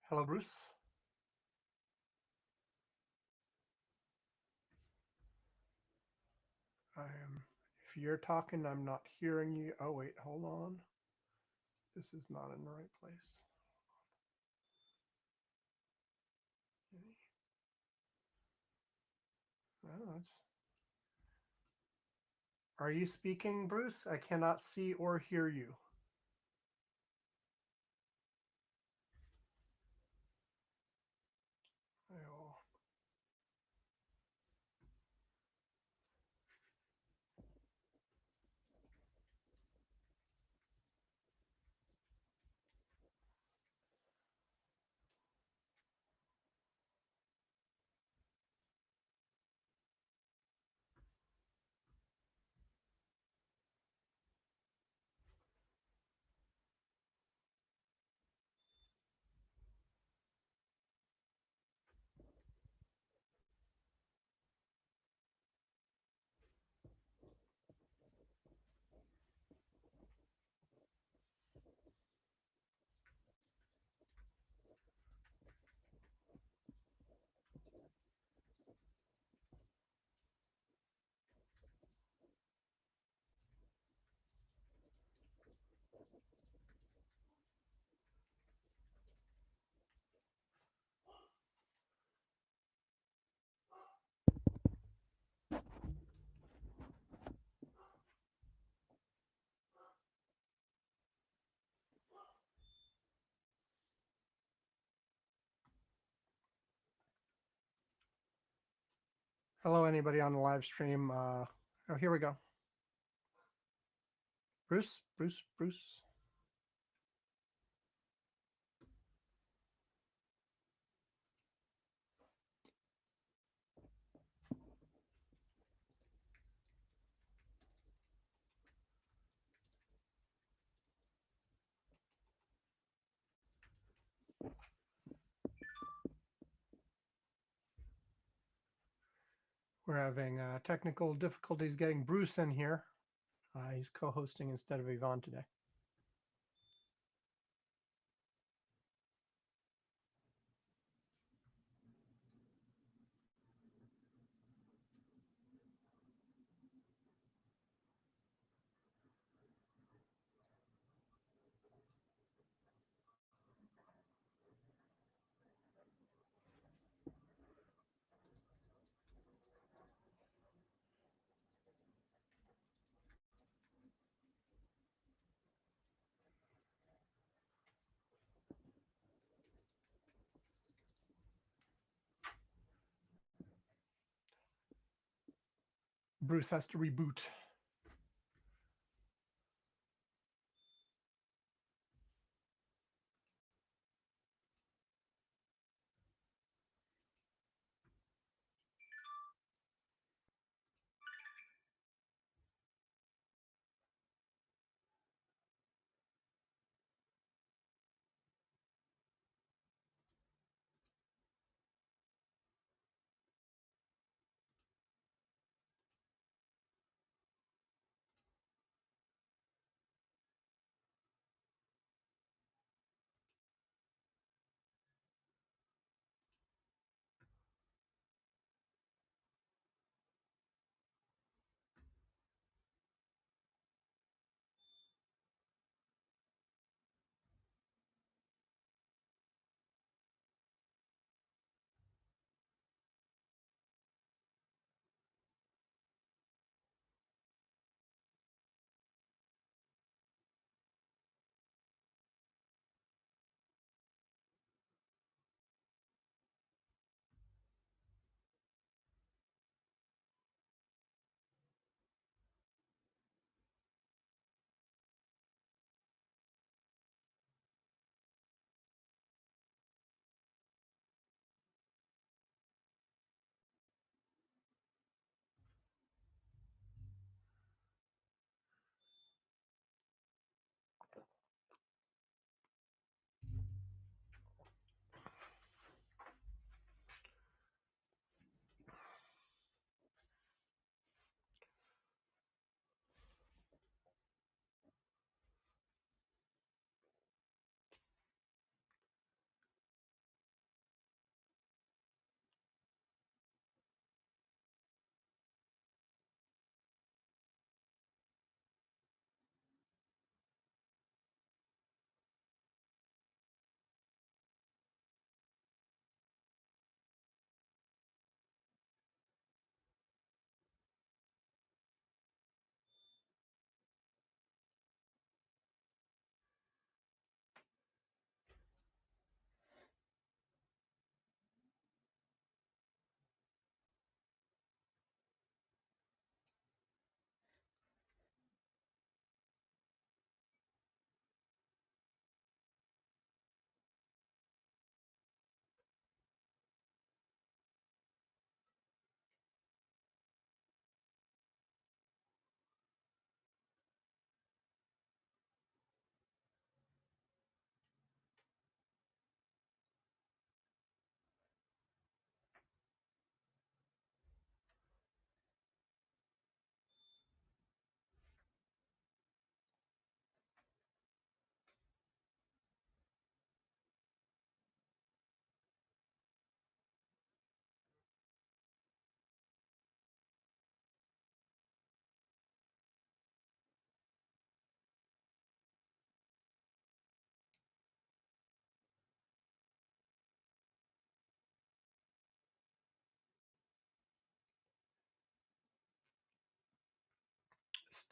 Hello, Bruce. If you're talking, I'm not hearing you. Oh, wait, hold on. This is not in the right place. Oh, Are you speaking, Bruce? I cannot see or hear you. Oh. Hello, anybody on the live stream. Oh, here we go. Bruce. We're having technical difficulties getting Bruce in here. He's co-hosting instead of Yvonne today. Bruce has to reboot.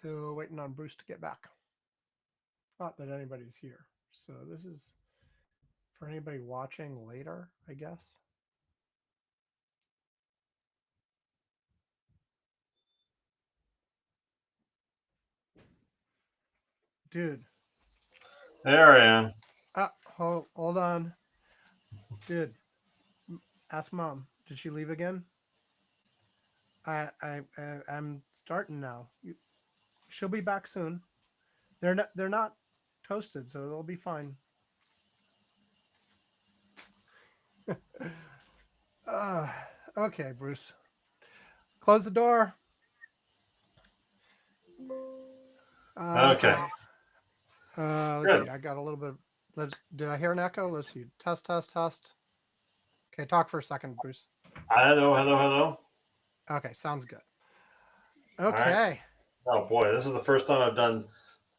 Still waiting on Bruce to get back. Not that anybody's here. So this is for anybody watching later, I guess. Dude. There I am. Hold on. Dude, ask mom. Did she leave again? I'm starting now. She'll be back soon. They're not toasted, so they'll be fine. uh, okay, Bruce. Close the door. Okay. Okay. Let's Good. see. I got a little bit. Did I hear an echo? Let's see. Test, test, test. Okay, talk for a second, Bruce. Hello, hello, hello. Okay, sounds good. All right. Okay. Oh boy, this is the first time I've done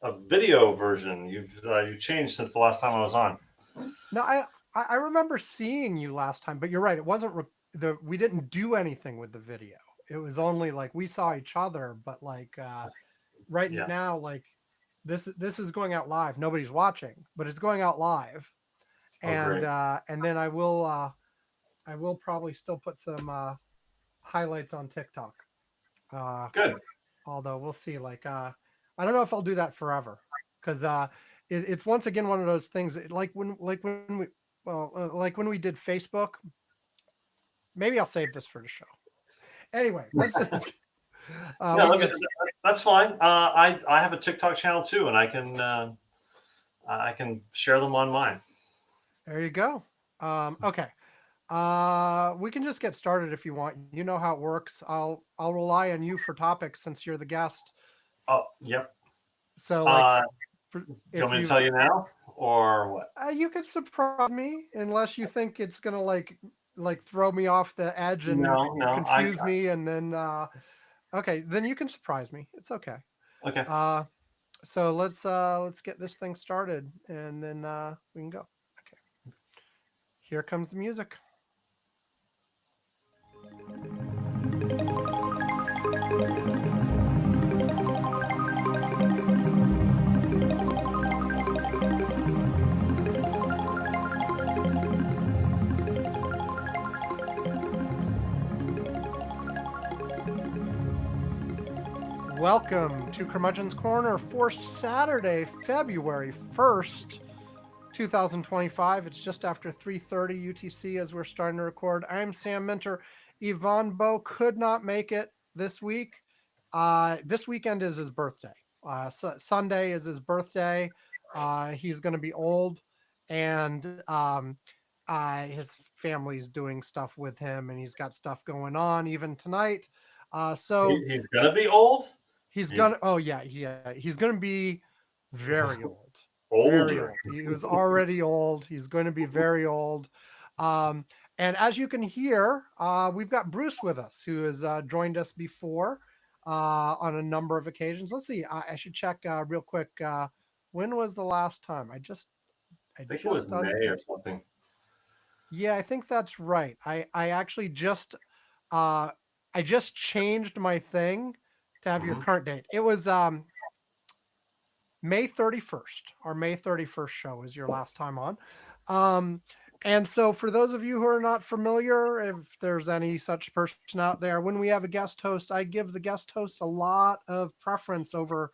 a video version. You changed since the last time I was on. No, I remember seeing you last time, but you're right. It wasn't we didn't do anything with the video. It was only like we saw each other, but like right Yeah. now, like this is going out live. Nobody's watching, but it's going out live, Oh, great. and then I will probably still put some highlights on TikTok. Good. Although we'll see. Like I don't know if I'll do that forever because it's once again one of those things. Like when we like when we did Facebook. Maybe I'll save this for the show. Anyway, let's just. Yeah, We can get, that's fine. I have a TikTok channel too, and I can share them on mine. there you go. Okay. We can just get started if you want. You know how it works. I'll rely on you for topics since you're the guest. Oh, yep. So like, Do you want me to tell you now or what? you could surprise me unless you think it's gonna like throw me off the edge and No, confuse me, and then okay, then you can surprise me. It's okay. Okay. So let's get this thing started, and then we can go. Okay. Here comes the music. Welcome to Curmudgeon's Corner for Saturday, February 1st, 2025. It's just after 3:30 UTC as we're starting to record. I'm Sam Minter. Yvonne Bowe could not make it this week. This weekend is his birthday. Sunday is his birthday. He's going to be old, and his family's doing stuff with him, and he's got stuff going on even tonight. So he's gonna be old. He's gonna. Oh yeah. He's gonna be very old. Older. Very old. He was already old. He's going to be very old. And as you can hear, we've got Bruce with us, who has joined us before on a number of occasions. Let's see. I should check real quick. When was the last time? I think it was May or something. Yeah, I think that's right. I actually just I just changed my thing to have your current date. It was May 31st. Our May 31st show is your last time on. And so for those of you who are not familiar, if there's any such person out there, when we have a guest host, I give the guest hosts a lot of preference over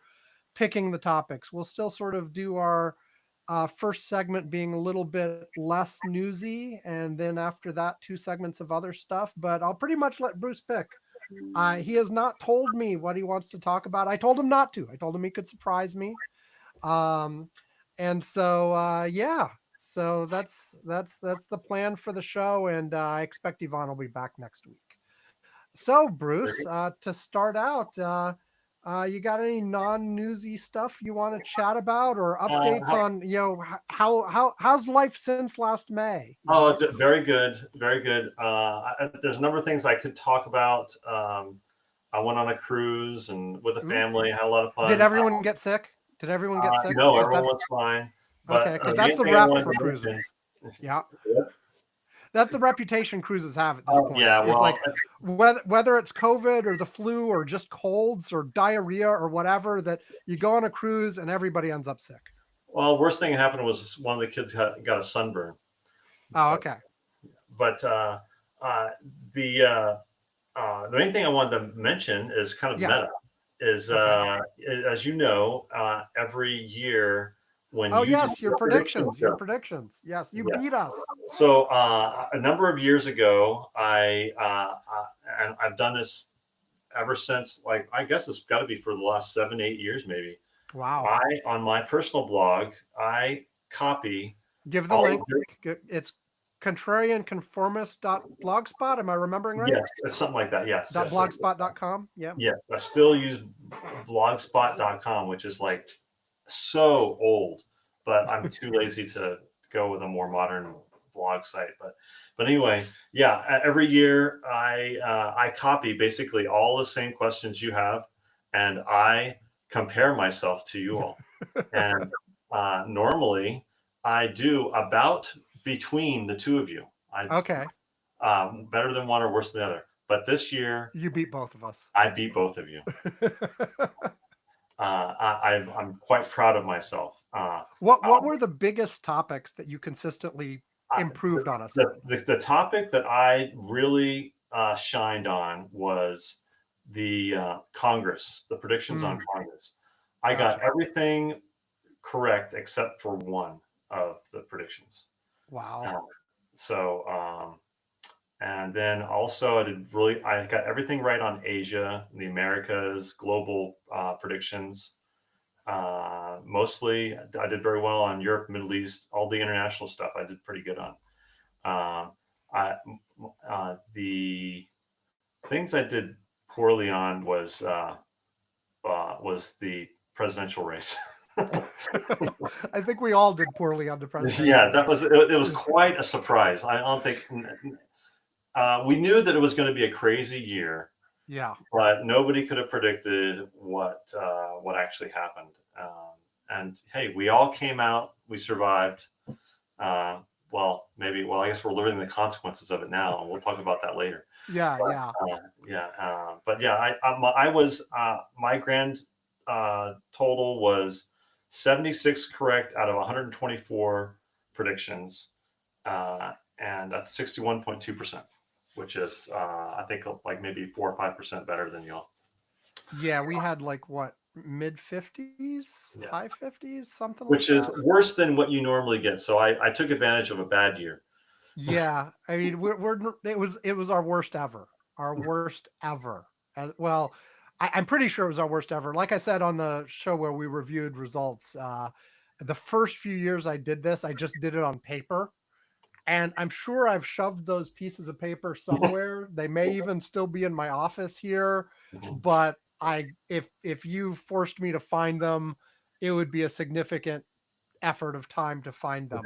picking the topics. We'll still sort of do our first segment being a little bit less newsy, and then after that, 2 segments of other stuff. But I'll pretty much let Bruce pick. He has not told me what he wants to talk about. I told him not to. I told him he could surprise me. And so yeah. So that's the plan for the show, and I expect Yvonne will be back next week. So Bruce, to start out, you got any non-newsy stuff you want to chat about, or updates on how's life since last May? Oh, very good, very good. There's a number of things I could talk about. I went on a cruise and with a family, had a lot of fun. Did everyone get sick? Did everyone get sick? No, everyone was fine. But, okay, because that's the wrap for cruises. Yeah. That's the reputation cruises have at this point. Yeah, Is well, like whether it's COVID or the flu or just colds or diarrhea or whatever, that you go on a cruise and everybody ends up sick. worst thing that happened was one of the kids got a sunburn. Oh, okay. But uh, the the main thing I wanted to mention is kind of Yeah. meta. Is Okay. as you know, every year when Oh you do yes, your your prediction predictions. Your show, predictions. Yes, you yes. beat us. So a number of years ago, and I've done this ever since. Like I guess it's got to be for the last 7, 8 years, maybe. Wow. I on my personal blog, I copy Give the all of link. It's contrarianconformist.blogspot. Am I remembering right? yes, it's something like that. Yes, yes, .blogspot.com. Yeah. yes. I still use blogspot.com, which is like so old, but I'm too lazy to go with a more modern blog site. But anyway, yeah. Every year I copy basically all the same questions you have, and I compare myself to you all. And normally I do about between the two of you. I Okay. better than one or worse than the other. But this year You beat both of us. I beat both of you. I'm quite proud of myself. What were the biggest topics that you consistently I, improved on us on? the topic that I really shined on was the Congress, the predictions on Congress. I got Gotcha. everything correct except for one of the predictions. Wow. So, and then also I got everything right on Asia, the Americas, global predictions. Mostly, I did very well on Europe, Middle East, all the international stuff. I did pretty good on. I the things I did poorly on was the presidential race. I think we all did poorly on the presidential Yeah, that race. was it was quite a surprise. I don't think we knew that it was going to be a crazy year, Yeah. but nobody could have predicted what actually happened. And hey, we all came out. We survived. I guess we're learning the consequences of it now, and we'll talk about that later. Yeah. But Yeah. but yeah, I was my grand total was 76 correct out of 124 predictions, and that's 61.2%, which is I think like maybe 4 or 5% better than y'all. Yeah. We had like what, mid 50s, Yeah, high 50s, something like which is that. worse than what you normally get. So I took advantage of a bad year. Yeah. I mean, it was our worst ever. Our worst ever. Well, I'm pretty sure it was our worst ever. Like I said on the show where we reviewed results, the first few years I did this, I just did it on paper. And I'm sure I've shoved those pieces of paper somewhere. They may even still be in my office here, but if you forced me to find them, it would be a significant effort of time to find them.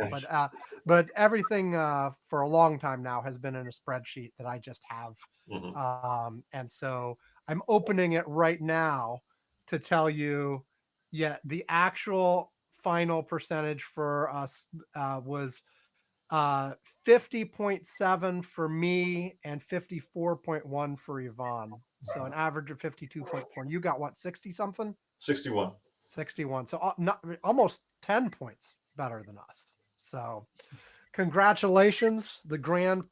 But everything for a long time now has been in a spreadsheet that I just have. Mhm. And so I'm opening it right now to tell you, yeah, the actual final percentage for us was 50.7 for me and 54.1 for Yvonne. So an average of 52.4. And you got what, 60 something? 61. 61. So not, almost 10 points better than us. So congratulations, the grand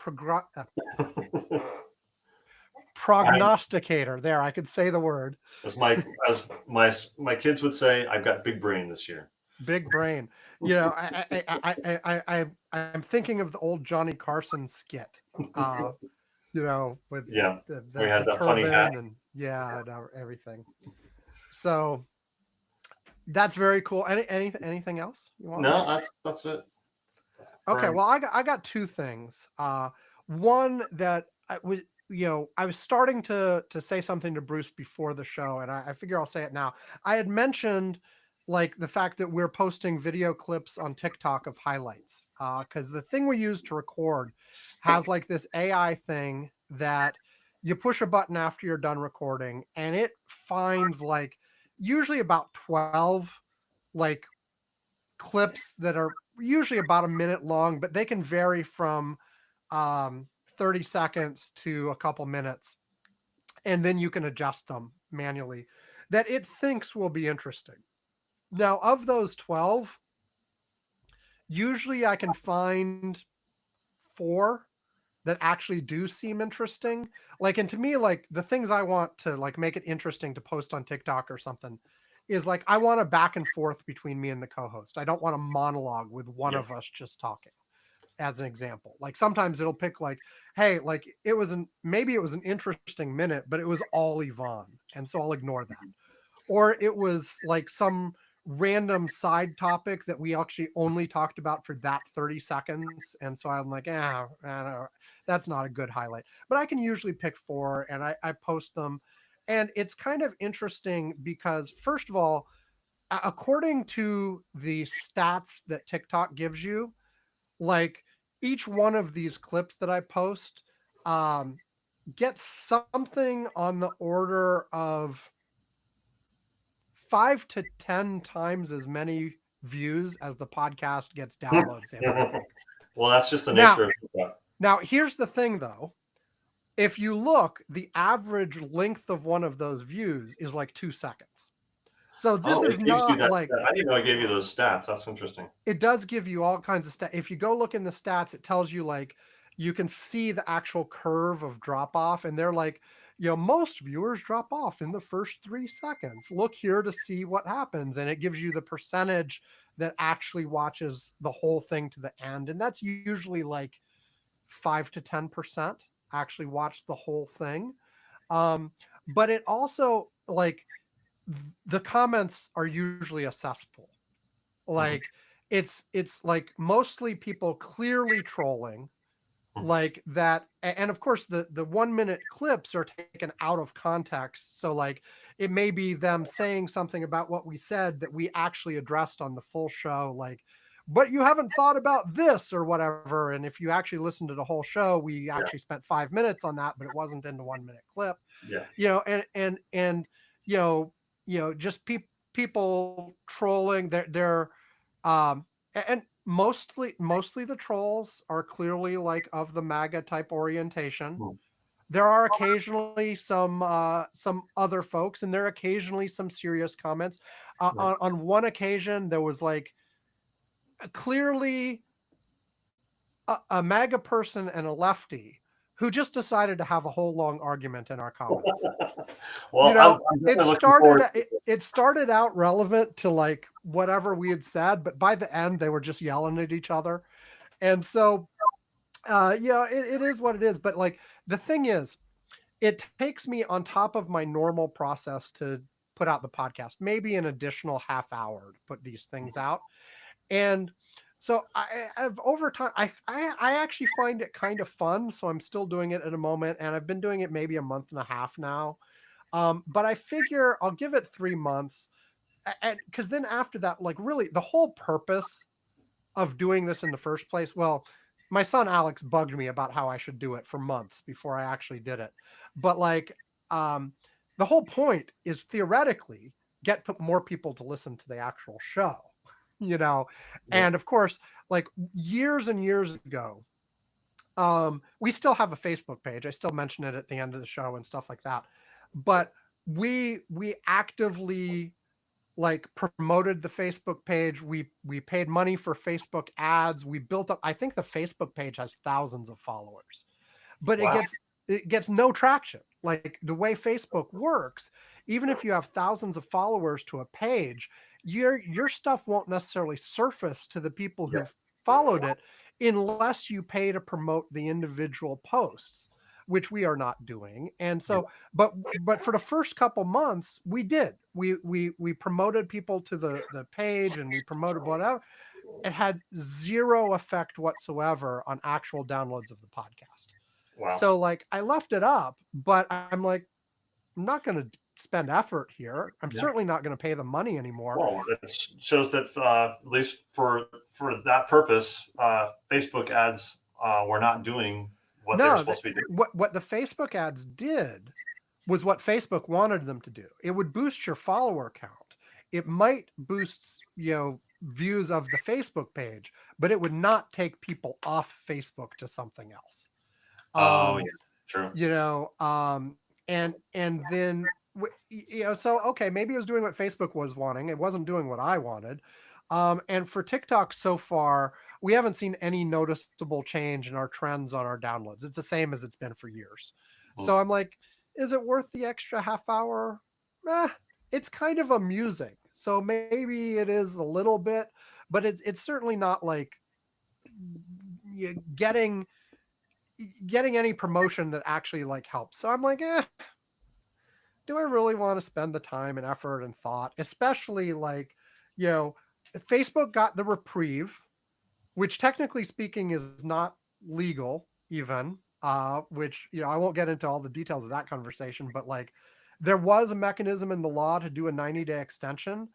prognosticator. There, I could say the word. As my kids would say, I've got big brain this year. Big brain. You know, I'm thinking of the old Johnny Carson skit. You know, with Yeah, the we the, had the that funny hat. turban and yeah, and everything. So that's very cool. Anything else you want to No, say? that's it. Okay, Right. well, I got two things. One that I was starting to say something to Bruce before the show, and I figure I'll say it now. I had mentioned like the fact that we're posting video clips on TikTok of highlights, because the thing we use to record has like this AI thing that you push a button after you're done recording, and it finds like usually about 12 like clips that are usually about a minute long, but they can vary from um, 30 seconds to a couple minutes, and then you can adjust them manually that it thinks will be interesting. Now, of those 12, usually I can find 4 that actually do seem interesting. Like, and to me, like the things I want to like make it interesting to post on TikTok or something is like I want a back and forth between me and the co-host. I don't want a monologue with one Yeah. of us just talking, as an example. Like sometimes it'll pick like, hey, like maybe it was an interesting minute, but it was all Yvonne. And so I'll ignore that. Or it was like some random side topic that we actually only talked about for that 30 seconds. And so I'm like, that's not a good highlight. But I can usually pick 4 and I post them. And it's kind of interesting because, first of all, according to the stats that TikTok gives you, like each one of these clips that I post um, gets something on the order of 5 to 10 times as many views as the podcast gets downloads every week. Well, that's just the Now, nature of TikTok. now here's the thing though. If you look, the average length of one of those views is like 2 seconds. So this Oh, is it gives you not that like, stat. I didn't know it gave you those stats. That's interesting. it does give you all kinds of stats. If you go look in the stats, it tells you like you can see the actual curve of drop off, and they're like, most viewers drop off in the first 3 seconds. Look here to see what happens, and it gives you the percentage that actually watches the whole thing to the end, and that's usually like 5 to 10% actually watch the whole thing. But it also like the comments are usually a cesspool. Mhm. Like it's like mostly people clearly trolling, Mhm. like that. And of course the 1 minute clips are taken out of context, so like it may be them saying something about what we said that we actually addressed on the full show, like, but you haven't thought about this or whatever. And if you actually listen to the whole show, we Yeah. actually spent 5 minutes on that, but it wasn't in the 1 minute clip. Yeah. And you know just people trolling. They're and mostly the trolls are clearly like of the MAGA type orientation. Mhm. There are occasionally some other folks, and there are occasionally some serious comments. Right. On one occasion there was like clearly a MAGA person and a lefty who just decided to have a whole long argument in our comments. Well, I'm It definitely looking forward started to it. it started out relevant to like whatever we had said, but by the end they were just yelling at each other. And so it is what it is. But like the thing is, it takes me on top of my normal process to put out the podcast, maybe an additional half hour to put these things out. And so I've over time, I actually find it kind of fun. So I'm still doing it at a moment, and I've been doing it maybe a month and a half now. But I figure I'll give it 3 months, and because then after that, like really the whole purpose of doing this in the first place, well, my son Alex bugged me about how I should do it for months before I actually did it. But like, um, the whole point is theoretically get more people to listen to the actual show, you know. Yeah. And of course, like years and years ago, we still have a Facebook page. I still mention it at the end of the show and stuff like that. But we actively like promoted the Facebook page. We paid money for Facebook ads. We built up, I think the Facebook page has thousands of followers, but Wow. it gets no traction. Like the way Facebook works, even if you have thousands of followers to a page, your stuff won't necessarily surface to the people Yeah. who've followed it unless you pay to promote the individual posts, which we are not doing. And Yeah. so, but for the first couple months, we did. We promoted people to the page, and we promoted whatever. It had zero effect whatsoever on actual downloads of the podcast. Wow. So like I left it up, but I'm like, I'm not going to spend effort here. I'm Yeah. certainly not going to pay the money anymore. Well, it shows that at least for that purpose, Facebook ads were not doing what they were No, supposed to be doing. what the Facebook ads did was what Facebook wanted them to do. It would boost your follower count. It might boost, views of the Facebook page, but it would not take people off Facebook to something else. Oh, Um, yeah. True. you know, and then so okay, maybe it was doing what Facebook was wanting. It wasn't doing what I wanted. And for TikTok so far, we haven't seen any noticeable change in our trends on our downloads. It's the same as it's been for years. Mm. So I'm like, is it worth the extra half hour? Eh, it's kind of amusing. So maybe it is a little bit, but it's certainly not like getting any promotion that actually like helps. So I'm like, do I really want to spend the time and effort and thought, especially like, you know, Facebook got the reprieve, which technically speaking is not legal even, which, I won't get into all the details of that conversation, but like there was a mechanism in the law to do a 90-day extension,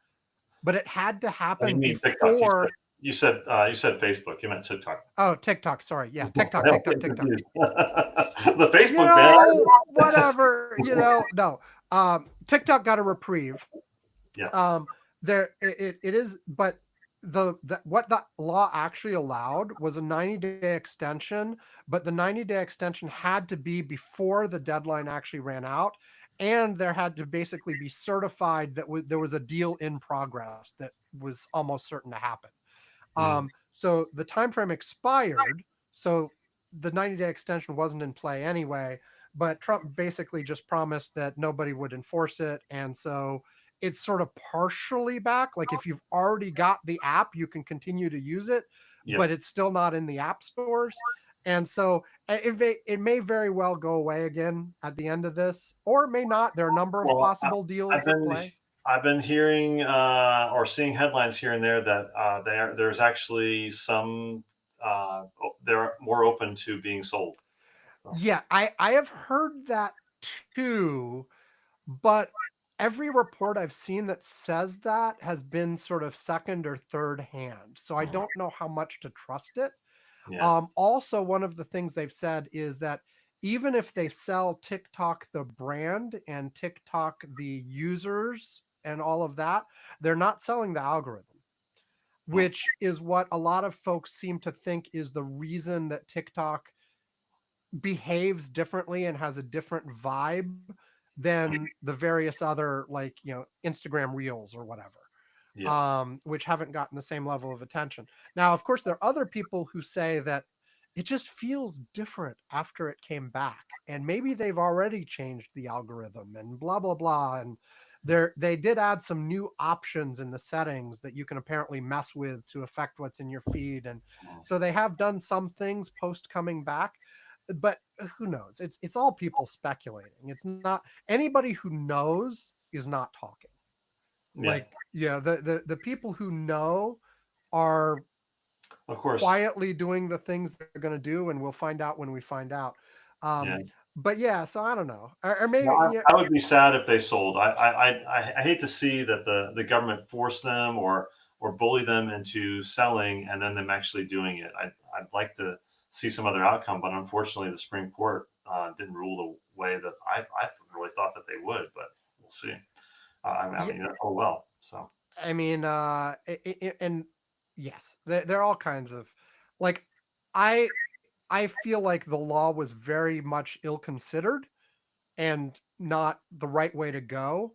but it had to Oh, you happen mean TikTok? before. You said Facebook. You meant TikTok. Oh, TikTok. Sorry. Yeah. I TikTok, don't TikTok, get TikTok. confused. The Facebook ban. Whatever, no. TikTok got a reprieve. Yeah. There it is, but the what the law actually allowed was a 90-day extension, but the 90-day extension had to be before the deadline actually ran out, and there had to basically be certified that there was a deal in progress that was almost certain to happen. Mm. So the time frame expired, so the 90-day extension wasn't in play anyway, but Trump basically just promised that nobody would enforce it, and so it's sort of partially back. Like if you've already got the app, you can continue to use it, but Yep. it's still not in the app stores. And so it may very well go away again at the end of this, or it may not. There are a number of Well, possible I've deals at been play. I've been hearing or seeing headlines here and there that there's actually some they're more open to being sold. So, Yeah, I have heard that too, but every report I've seen that says that has been sort of second or third hand. So I don't know how much to trust it. yeah. Also, one of the things they've said is that even if they sell TikTok the brand and TikTok the users and all of that, they're not selling the algorithm, Mm. which is what a lot of folks seem to think is the reason that TikTok behaves differently and has a different vibe than the various other, like, Instagram reels or whatever, Yeah. which haven't gotten the same level of attention. Now, of course, there are other people who say that it just feels different after it came back, and maybe they've already changed the algorithm and blah blah blah. And they did add some new options in the settings that you can apparently mess with to affect what's in your feed, and Mm. so they have done some things post coming back, but who knows? It's all people speculating. It's not anybody who knows is not talking. Yeah. Like, the people who know are Of course. quietly doing the things they're going to do, and we'll find out when we find out. Yeah. But yeah, so I don't know, or No, maybe, yeah. I would be sad if they sold. I hate to see that the government force them or bully them into selling and then them actually doing it. I'd like to see some other outcome, but unfortunately, the Supreme Court didn't rule the way that I really thought that they would. But we'll see. I Yeah, mean, oh well. So I mean, and yes, there are all kinds of, like, I I feel like the law was very much ill considered and not the right way to go.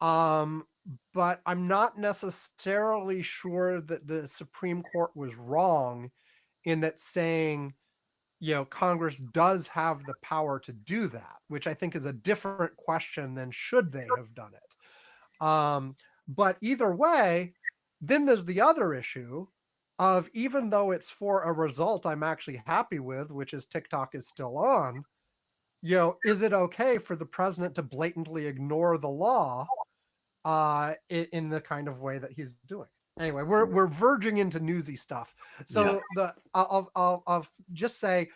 Um, but I'm not necessarily sure that the Supreme Court was wrong in that saying, Congress does have the power to do that, which I think is a different question than should they have done it. But either way, then there's the other issue of, even though it's for a result I'm actually happy with, which is TikTok is still on, is it okay for the president to blatantly ignore the law in the kind of way that he's doing? Anyway, we're verging into newsy stuff. yeah. So I'll just say,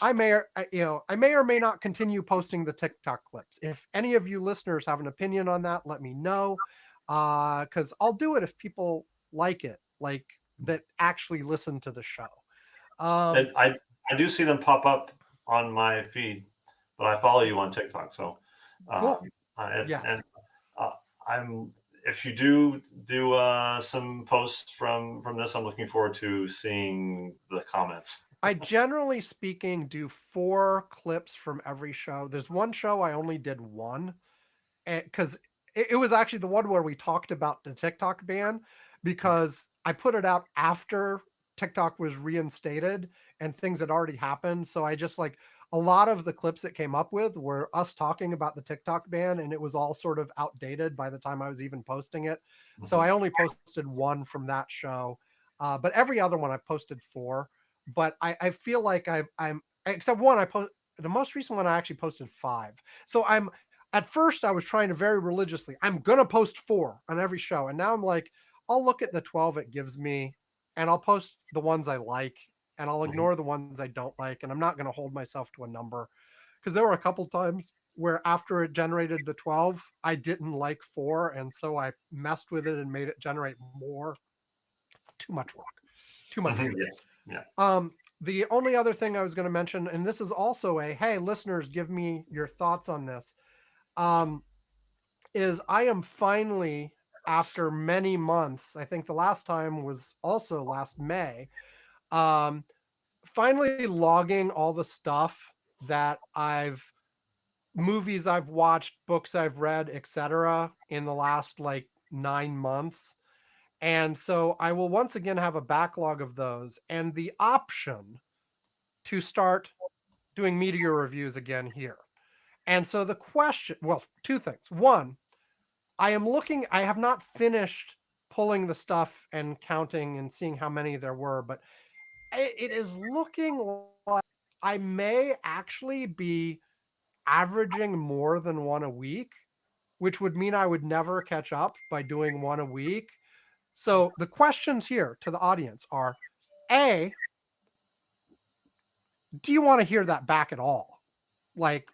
I may or may not continue posting the TikTok clips. If any of you listeners have an opinion on that, let me know, because I'll do it if people like it, like that actually listen to the show. Um, And I do see them pop up on my feed, but I follow you on TikTok, so cool. if and Yes. uh, I'm if you do some posts from this, I'm looking forward to seeing the comments. I generally speaking do 4 clips from every show. There's one show I only did 1, because it was actually the one where we talked about the TikTok ban, because I put it out after TikTok was reinstated and things had already happened. So I just like a lot of the clips that came up with were us talking about the TikTok ban, and it was all sort of outdated by the time I was even posting it. So Mhm. I only posted 1 from that show, but every other one I've posted 4. But I feel like I'm except one I post the most recent one I actually posted 5. So I'm at first I was trying to very religiously, I'm gonna post 4 on every show, and now I'm like, I'll look at the 12 it gives me, and I'll post the ones I like, and I'll Mhm. ignore the ones I don't like, and I'm not gonna hold myself to a number. Because there were a couple times where after it generated the 12, I didn't like 4, and so I messed with it and made it generate more. Too much work. Too much Mhm. work. Yeah. Yeah. The only other thing I was going to mention, and this is also a hey, listeners, give me your thoughts on this. Um, is I am finally, after many months, I think the last time was also last May, um, finally logging all the stuff that movies I've watched, books I've read, etc., in the last like 9 months. And so I will once again have a backlog of those and the option to start doing media reviews again here. And so the question, well, 2 things. One, I have not finished pulling the stuff and counting and seeing how many there were, but it is looking like I may actually be averaging more than 1 a week, which would mean I would never catch up by doing 1 a week. So the questions here to the audience are: A, do you want to hear that back at all? Like,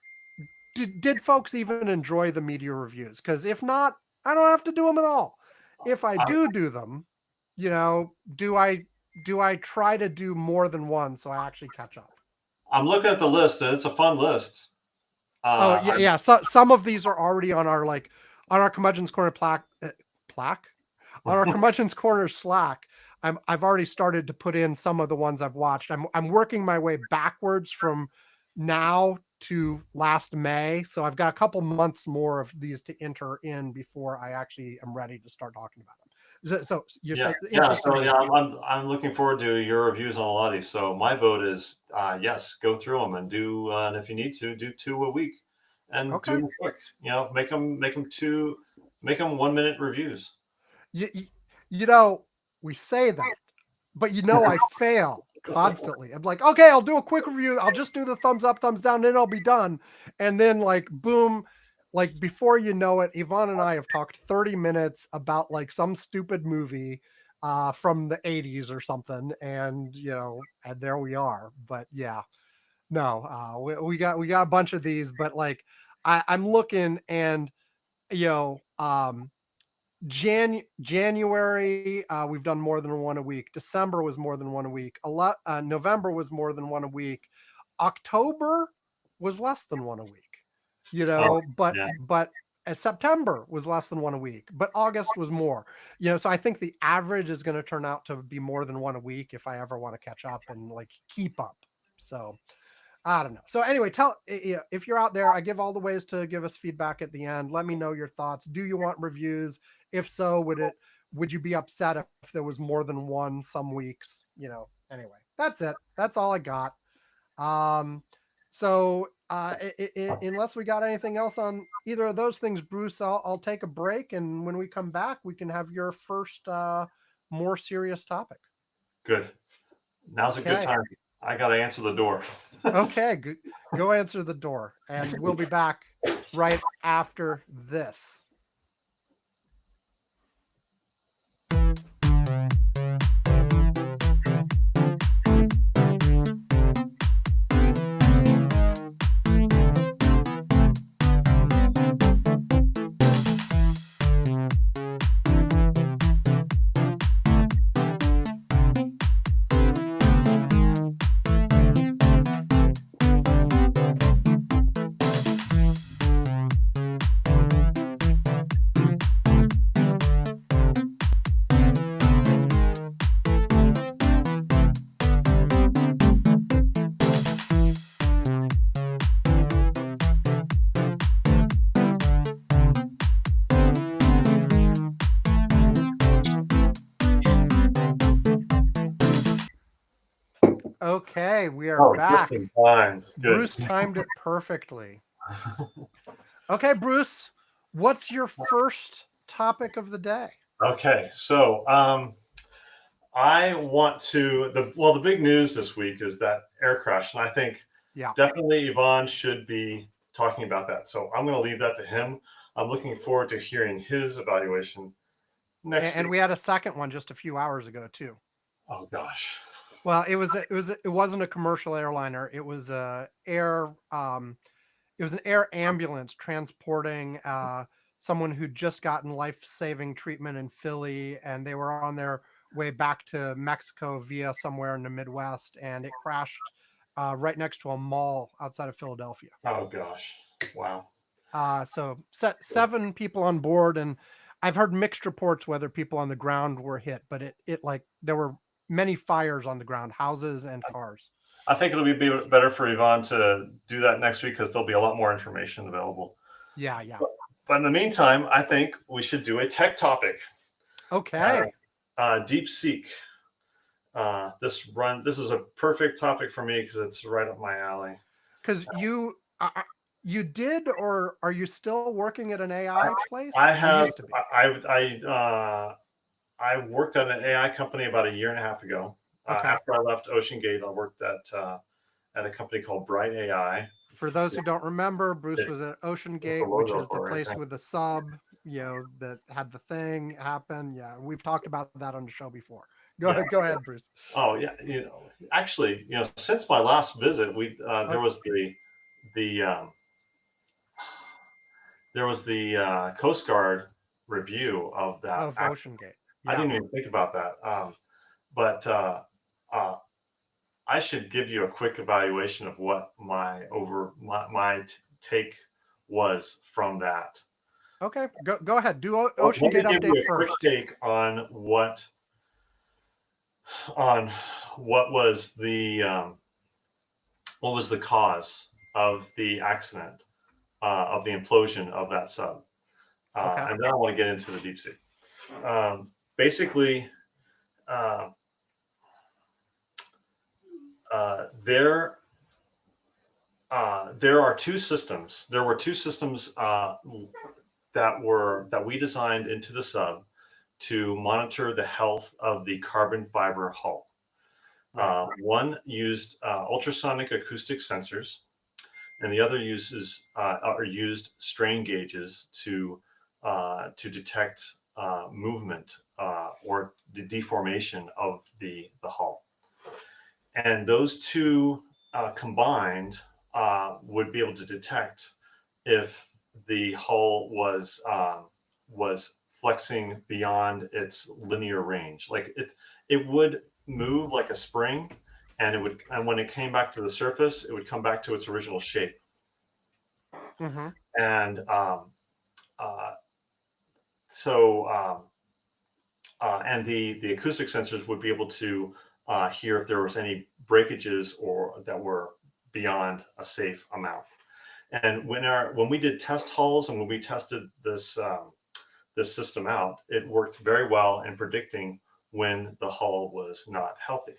did folks even enjoy the media reviews? Because if not, I don't have to do them at all. If I I'm, do them, do I try to do more than one so I actually catch up? I'm looking at the list, and it's a fun list. Oh Uh, yeah, yeah. So some of these are already on our on our Curmudgeon's Corner plaque on our Curmudgeon's Corner Slack. I've already started to put in some of the ones I've watched. I'm working my way backwards from now to last May, so I've got a couple months more of these to enter in before I actually am ready to start talking about them. So you're yeah, saying yeah. interested So in yeah, I'm looking forward to your reviews on a lot of these. So my vote is yes, go through them and do, and if you need to, do 2 a week, and do okay. them quick. Make them 1 minute reviews. You, you, you know, we say that, but I fail constantly. I'm like, okay, I'll do a quick review. I'll just do the thumbs up, thumbs down, then I'll be done. And then, like, boom, like before you know it, Yvonne and I have talked 30 minutes about like some stupid movie from the 80s or something. And, and there we are. But yeah, no, we got a bunch of these, but like, I'm looking and, you know, um, January, we've done more than 1 a week. December was more than 1 a week. November was more than 1 a week. October was less than 1 a week. Oh, But yeah. September was less than 1 a week. But August was more. So I think the average is going to turn out to be more than 1 a week if I ever want to catch up and like keep up. So I don't know. So anyway, if you're out there, I give all the ways to give us feedback at the end. Let me know your thoughts. Do you want reviews? If so, would you be upset if there was more than one some weeks? Anyway, that's it. That's all I got. Um, so unless we got anything else on either of those things, Bruce, I'll take a break, and when we come back, we can have your first more serious topic. Good. Now's a good Okay. time. I got to answer the door. Okay, go answer the door, and we'll be back right after this. Okay, we are Oh, just back. in time. Good. Bruce timed it perfectly. Okay, Bruce, what's your first topic of the day? Okay, so I want to the big news this week is that air crash, and I think Yeah. definitely Yvonne should be talking about that. So I'm going to leave that to him. I'm looking forward to hearing his evaluation next And week. we had a second one just a few hours ago too. Oh gosh. Well, it wasn't a commercial airliner. It was a air it was an air ambulance transporting someone who'd just gotten life-saving treatment in Philly, and they were on their way back to Mexico via somewhere in the Midwest, and it crashed right next to a mall outside of Philadelphia. Oh gosh. Wow. So seven people on board, and I've heard mixed reports whether people on the ground were hit, but it like there were many fires on the ground, houses and cars. I think it'll be better for Yvonne to do that next week because there'll be a lot more information available. Yeah, yeah. But in the meantime, I think we should do a tech topic. Okay. Deep Seek. This is a perfect topic for me because it's right up my alley. Because you did, or are you still working at an AI I place? You have used to be. I worked at an AI company about a year and a half ago. Okay. After I left Ocean Gate, I worked at a company called Bright AI. For those who don't remember, Bruce It's was at Ocean the Gate, which logo is the for it right place there. with the sub, that had the thing happen. Yeah, we've talked about that on the show before. Yeah. Go ahead, Bruce. Oh yeah. Actually, since my last visit, we Oh, the there was the Coast Guard review of that. of Ocean Gate. I Yeah. didn't even think about that. But uh, I should give you a quick evaluation of what my take was from that. Okay. Go ahead. Do Well, Ocean let me Gate give you update a quick first. take on what was the cause of the accident of the implosion of that sub, Okay. and then I want to get into the deep sea. Basically, uh, there there are two systems. There were two systems that we designed into the sub to monitor the health of the carbon fiber hull. Right. One used ultrasonic acoustic sensors, and the other used strain gauges to detect movement or the deformation of the hull. And those two combined would be able to detect if the hull was flexing beyond its linear range. Like it would move like a spring, and when it came back to the surface, it would come back to its original shape. Mm-hmm. And uh, so and the acoustic sensors would be able to hear if there was any breakages or that were beyond a safe amount. And when we did test hulls and when we tested this system out, it worked very well in predicting when the hull was not healthy,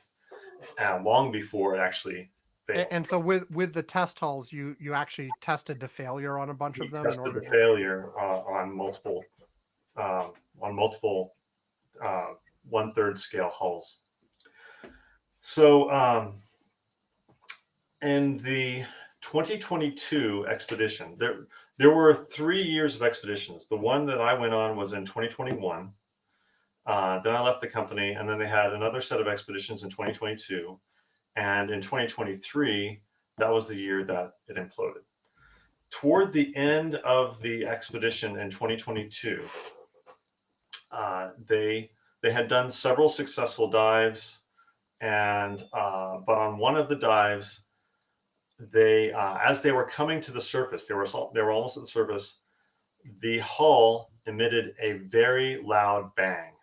long before it actually failed. And so with the test hulls, you actually tested to failure on a bunch We of them in tested order the to. failure on multiple 1/3 scale hulls. So in the 2022 expedition, there were 3 years of expeditions. The one that I went on was in 2021. Then I left the company, and then they had another set of expeditions in 2022. And in 2023, that was the year that it imploded. Toward the end of the expedition in 2022, they had done several successful dives, and but on one of the dives, they as they were coming to the surface, they were almost at the surface. The hull emitted a very loud bang.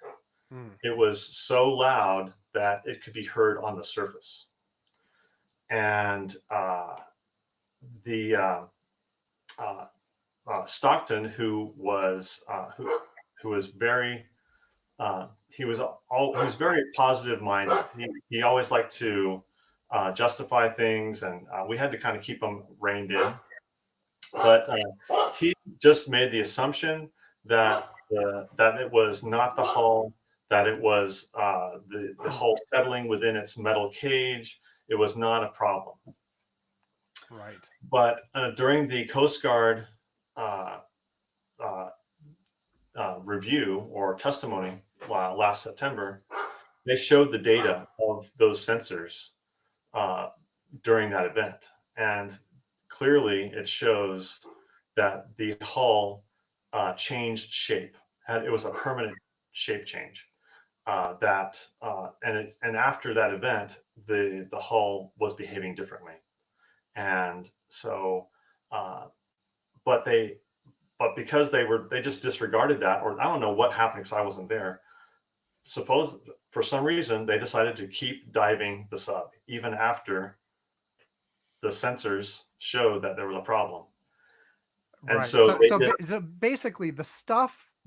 Hmm. It was so loud that it could be heard on the surface, and the uh, Stockton, who was very he was very positive minded. He always liked to justify things, and we had to kind of keep him reined in. But he just made the assumption that that it was not the hull, that it was the hull settling within its metal cage. It was not a problem. Right. But during the Coast Guard uh, uh, review or testimony last September, they showed the data of those sensors uh, during that event. And clearly it shows that the hull changed shape. It was a permanent shape change. And after that event, the hull was behaving differently. And so, uh, but they but because they just disregarded that, or I don't know what happened because I wasn't there. Suppose for some reason they decided to keep diving the sub even after the sensors showed that there was a problem. And Right. so So, they so, did. so basically, the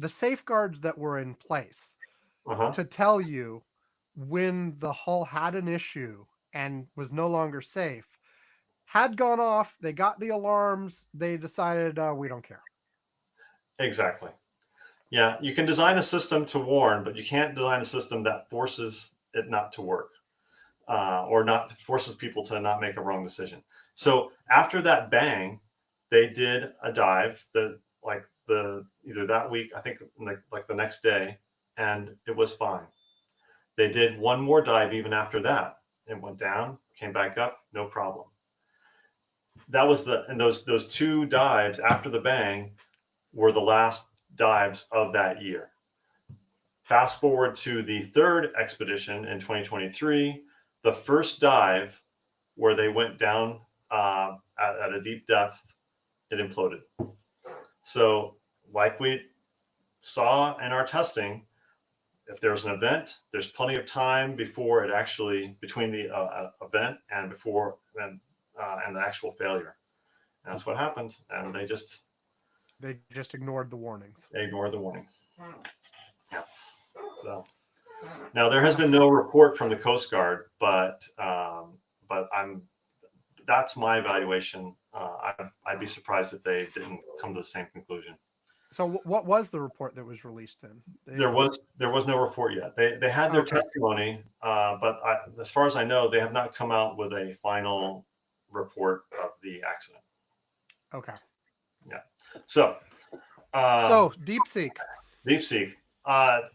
safeguards that were in place Uh-huh. to tell you when the hull had an issue and was no longer safe had gone off. They got the alarms. They decided, we don't care. Exactly. Yeah, you can design a system to warn, but you can't design a system that forces it not to work, or not forces people to not make a wrong decision. So after that bang, they did a dive that like the either that week, I think like the next day, and it was fine. They did one more dive even after that. It went down, came back up, no problem. That was and those two dives after the bang were the last dives of that year. Fast forward to the third expedition in 2023, the first dive where they went down at a deep depth, it imploded. So, like we saw in our testing, if there's an event, there's plenty of time before it actually between the event and and the actual failure. And that's what happened, and They just ignored the warnings. they ignored the warning. Yeah. So now there has been no report from the Coast Guard, but that's my evaluation. I'd be surprised if they didn't come to the same conclusion. So, what was the report that was released then? There was no report yet. They had their Okay. testimony, but as far as I know, they have not come out with a final report of the accident. Okay. Yeah. So So, DeepSeek. DeepSeek.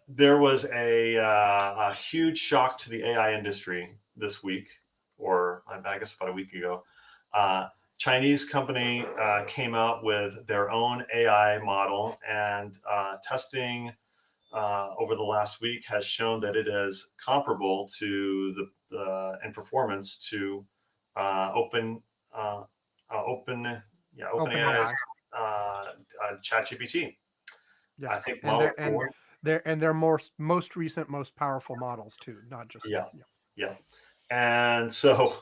There was a huge shock to the AI industry this week, or I guess about a week ago. Chinese company came out with their own AI model, and testing over the last week has shown that it is comparable to in performance to open OpenAI's OpenAI. ChatGPT. I Yes. think And Model they're and 4. they're most recent, most powerful models too, not just Yeah, yeah. yeah. And so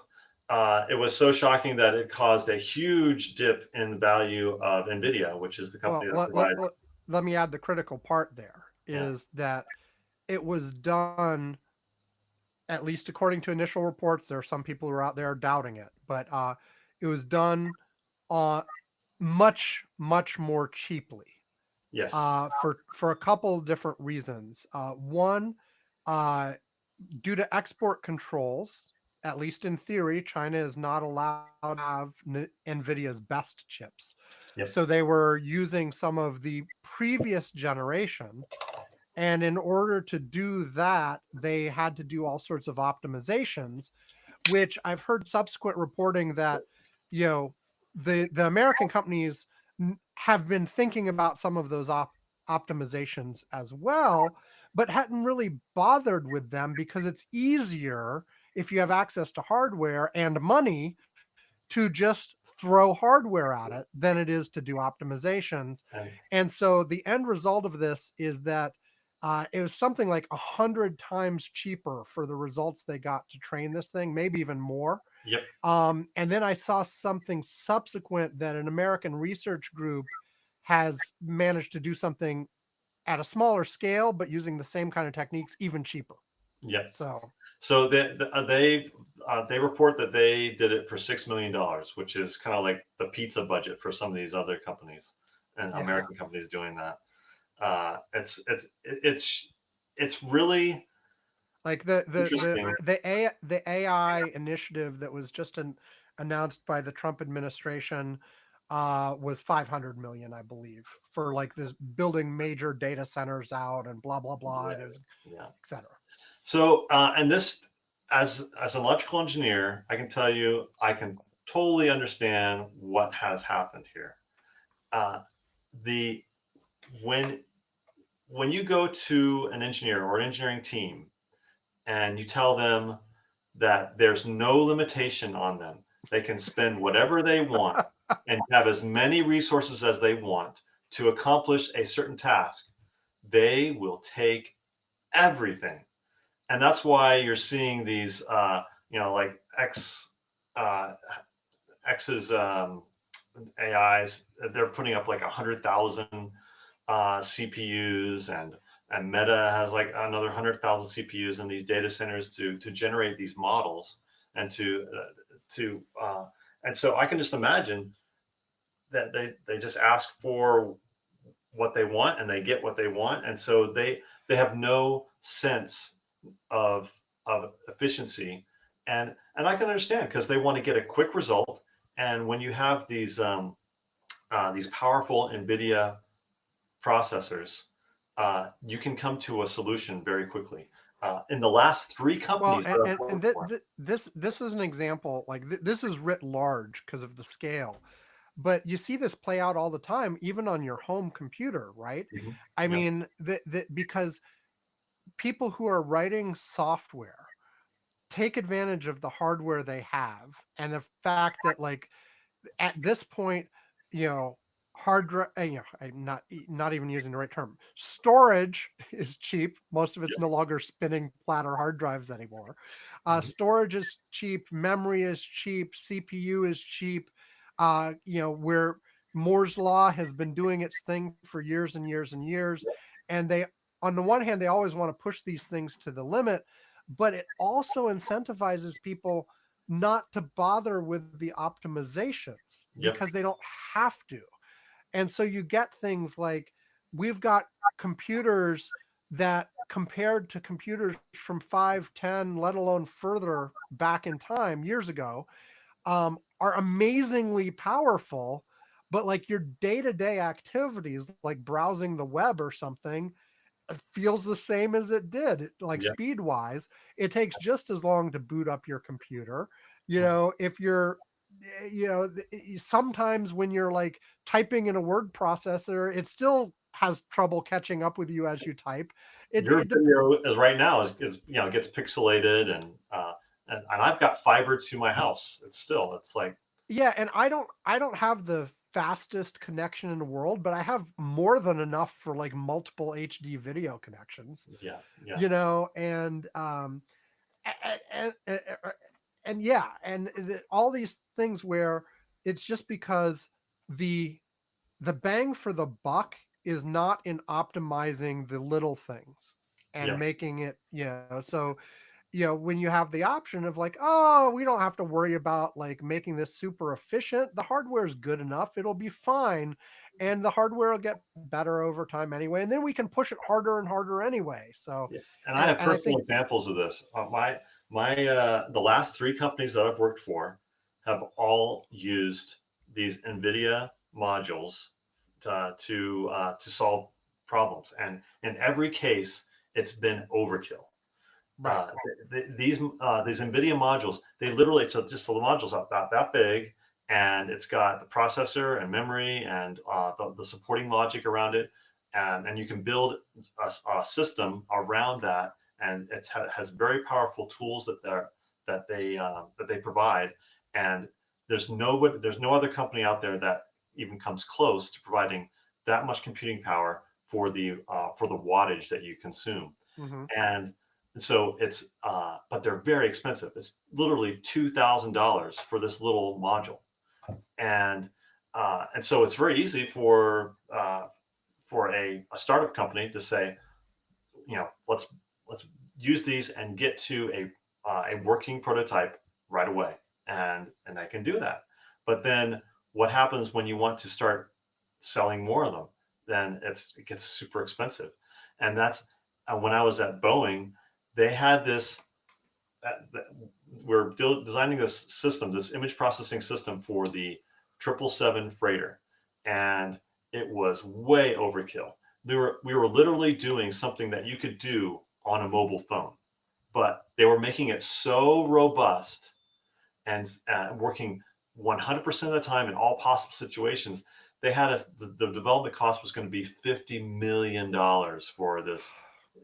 it was so shocking that it caused a huge dip in the value of NVIDIA, which is the Well, company that provides. let me add the critical part there Yeah, is that it was done, at least according to initial reports. There are some people who are out there doubting it, but it was done uh, much more cheaply yes, for a couple of different reasons. One, uh, due to export controls, at least in theory, China is not allowed to have NVIDIA's best chips. yep, So they were using some of the previous generation. And in order to do that, they had to do all sorts of optimizations, which I've heard subsequent reporting that, you know, the American companies have been thinking about some of those optimizations as well, but hadn't really bothered with them because it's easier if you have access to hardware and money to just throw hardware at it than it is to do optimizations. and And so the end result of this is that it was something like 100 times cheaper for the results they got to train this thing, maybe even more. yep, And then I saw something subsequent that an American research group has managed to do something at a smaller scale, but using the same kind of techniques, even cheaper. yep. So, So they they report that they did it for $6 million, which is kind of like the pizza budget for some of these other companies and Yes. American companies doing that. It's really Like interesting. the AI initiative that was just announced by the Trump administration was 500 million, I believe, for like this building major data centers out and blah blah blah, and it Right. was Yeah. etc. So, and this, as an electrical engineer, I can tell you, I can totally understand what has happened here. Uh, the when when you go to an engineer or an engineering team and you tell them that there's no limitation on them, they can spend whatever they want and have as many resources as they want to accomplish a certain task, they will take everything. And that's why you're seeing these, like uh, X's AIs. They're putting up like 100,000 CPUs, and Meta has like another 100,000 CPUs in these data centers to generate these models and to and so I can just imagine that they just ask for what they want and they get what they want, and so they have no sense of efficiency, and I can understand because they want to get a quick result. And when you have these powerful NVIDIA processors, you can come to a solution very quickly. In the last three Well, companies and that I've and, and worked for, this is an example. Like this is writ large because of the scale, but you see this play out all the time, even on your home computer, right? Mhm. I Yep, mean, because people who are writing software take advantage of the hardware they have and the fact that like at this point, you know, hard drive, I'm not even using the right term. Storage is cheap. Most of it's yep, no longer spinning platter hard drives anymore. mhm, Storage is cheap. Memory is cheap. CPU is cheap. Where Moore's law has been doing its thing for years and years and years, yep, and they, on the one hand, they always want to push these things to the limit, but it also incentivizes people not to bother with the optimizations yep, because they don't have to. And so you get things like we've got computers that compared to computers from 5, 10, let alone further back in time years ago, are amazingly powerful. But like your day-to-day activities, like browsing the web or something, it feels the same as it did, like yep, speed wise. It takes just as long to boot up your computer. mhm. If you're, sometimes when you're like typing in a word processor, it still has trouble catching up with you as you type. It, Your it video is right now is gets pixelated, and I've got fiber to my house. It's like Yeah, and I don't have the fastest connection in the world, but I have more than enough for like multiple HD video connections. yeah, yeah, And yeah, and all these things where it's just because the the bang for the buck is not in optimizing the little things and yeah, making it, so when you have the option of like, oh, we don't have to worry about like making this super efficient, the hardware is good enough, it'll be fine, and the hardware will get better over time anyway, and then we can push it harder and harder anyway. So yeah. And I and, have and I personal think examples of this. The last three companies that I've worked for have all used these NVIDIA modules to solve problems, and in every case, it's been overkill. right. Uh, these NVIDIA modules, they literally, it's just the modules about that big, and it's got the processor and memory and the supporting logic around it, and you can build a system around that, and has very powerful tools that they provide, and there's no other company out there that even comes close to providing that much computing power for the wattage that you consume. Hmm. And so but they're very expensive. It's literally $2,000 for this little module, and so it's very easy for a startup company to say, let's use these and get to a working prototype right away, and I can do that. But then what happens when you want to start selling more of them? Then it gets super expensive, and that's when I was at Boeing, they had this. We're designing this system, this image processing system for the 777 freighter, and it was way overkill. We were literally doing something that you could do on a mobile phone, but they were making it so robust and working 100% of the time in all possible situations. They had the development cost was going to be $50 million for this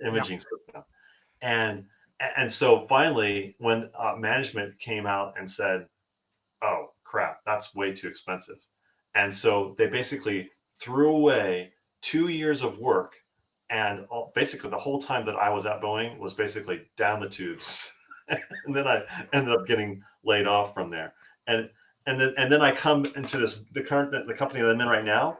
Yeah. imaging system, and so finally, when management came out and said, "Oh crap, that's way too expensive," and so they basically threw away 2 years of work, and basically the whole time that I was at Boeing was basically down the tubes, and then I ended up getting laid off from there, and and then I come into the company that I'm in right now.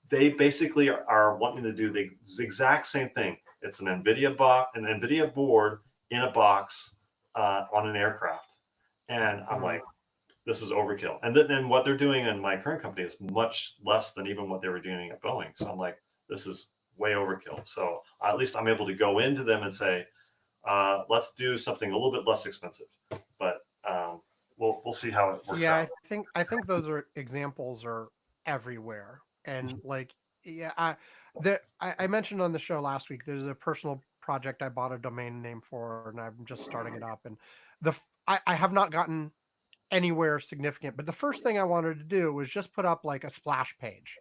They basically are wanting to do the exact same thing. It's an NVIDIA board in a box on an aircraft, and I'm Mhm. like, this is overkill. And then what they're doing in my current company is much less than even what they were doing at Boeing. So I'm like, this is way overkill. So at least I'm able to go into them and say, let's do something a little bit less expensive. But we'll see how it works Yeah, out. I think those are examples are everywhere. And like, yeah, I mentioned on the show last week, there's a personal project I bought a domain name for, and I'm just starting it up. And I have not gotten anywhere significant, but the first thing I wanted to do was just put up like a splash page,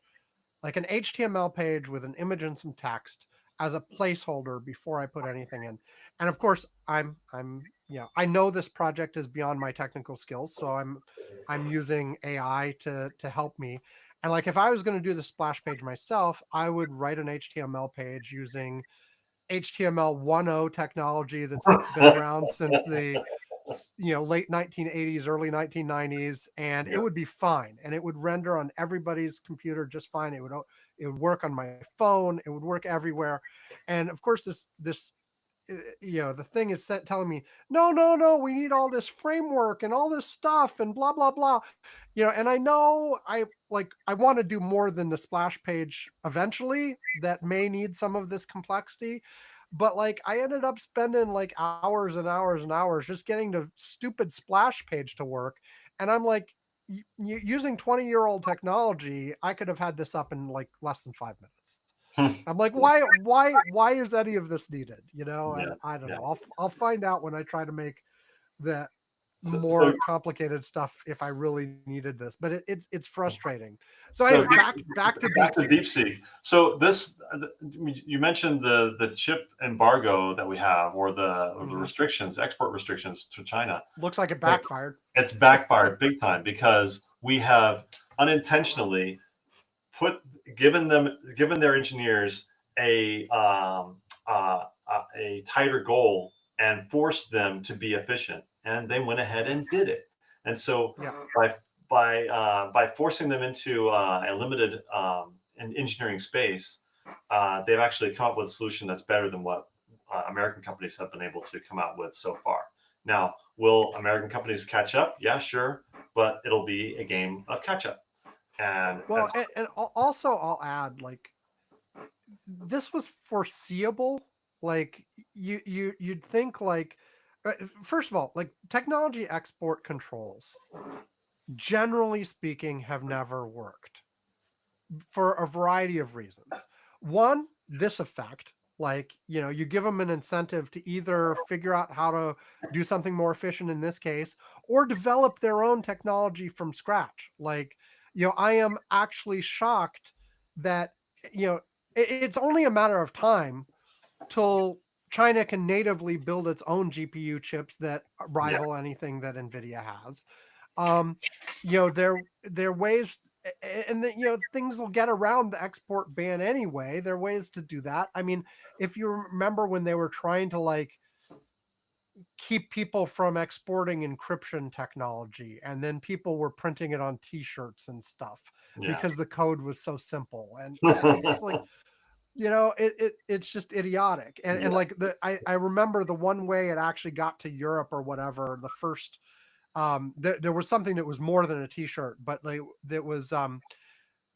like an HTML page with an image and some text as a placeholder before I put anything in. And of course, I know this project is beyond my technical skills, so I'm using AI to help me. And like if I was going to do the splash page myself, I would write an HTML page using HTML 1.0 technology that's been around since the late 1980s, early 1990s, and it Yeah. would be fine, and it would render on everybody's computer just fine. It would work on my phone, it would work everywhere. And of course this the thing is telling me, no, no, no, we need all this framework and all this stuff and blah blah blah. And I know I want to do more than the splash page eventually, that may need some of this complexity. But like I ended up spending like hours and hours and hours just getting the stupid splash page to work. And I'm like, using 20-year-old technology, I could have had this up in like less than 5 minutes. I'm like, why is any of this needed? And Yeah. I don't Yeah. know. I'll find out when I try to make the So more complicated stuff if I really needed this. But it's frustrating. So so anyway, back to back deep to sea. deep sea. So this, you mentioned the chip embargo that we have, or the Hmm. restrictions, export restrictions to China. Looks like it Like, backfired. it's backfired big time because we have unintentionally put given their engineers a tighter goal and forced them to be efficient, and they went ahead and did it. And so Yeah. by by forcing them into a limited engineering space, they've actually come up with a solution that's better than what American companies have been able to come out with so far. Now, will American companies catch up? Yeah, sure, but it'll be a game of catch up. And Well, and also I'll add, like, this was foreseeable. Like you'd think, like, first of all, like, technology export controls, generally speaking, have never worked for a variety of reasons. One, this effect, like, you give them an incentive to either figure out how to do something more efficient in this case, or develop their own technology from scratch. Like, I am actually shocked that, it's only a matter of time till China can natively build its own GPU chips that yeah, rival anything that Nvidia has. Um, there are ways, and things will get around the export ban anyway. There are ways to do that. I mean, if you remember when they were trying to, like, keep people from exporting encryption technology, and then people were printing it on T-shirts and stuff yeah. because the code was so simple, and it's like, it's just idiotic. And Yeah. like I remember the one way it actually got to Europe or whatever, the first there was something that was more than a T-shirt, but like that was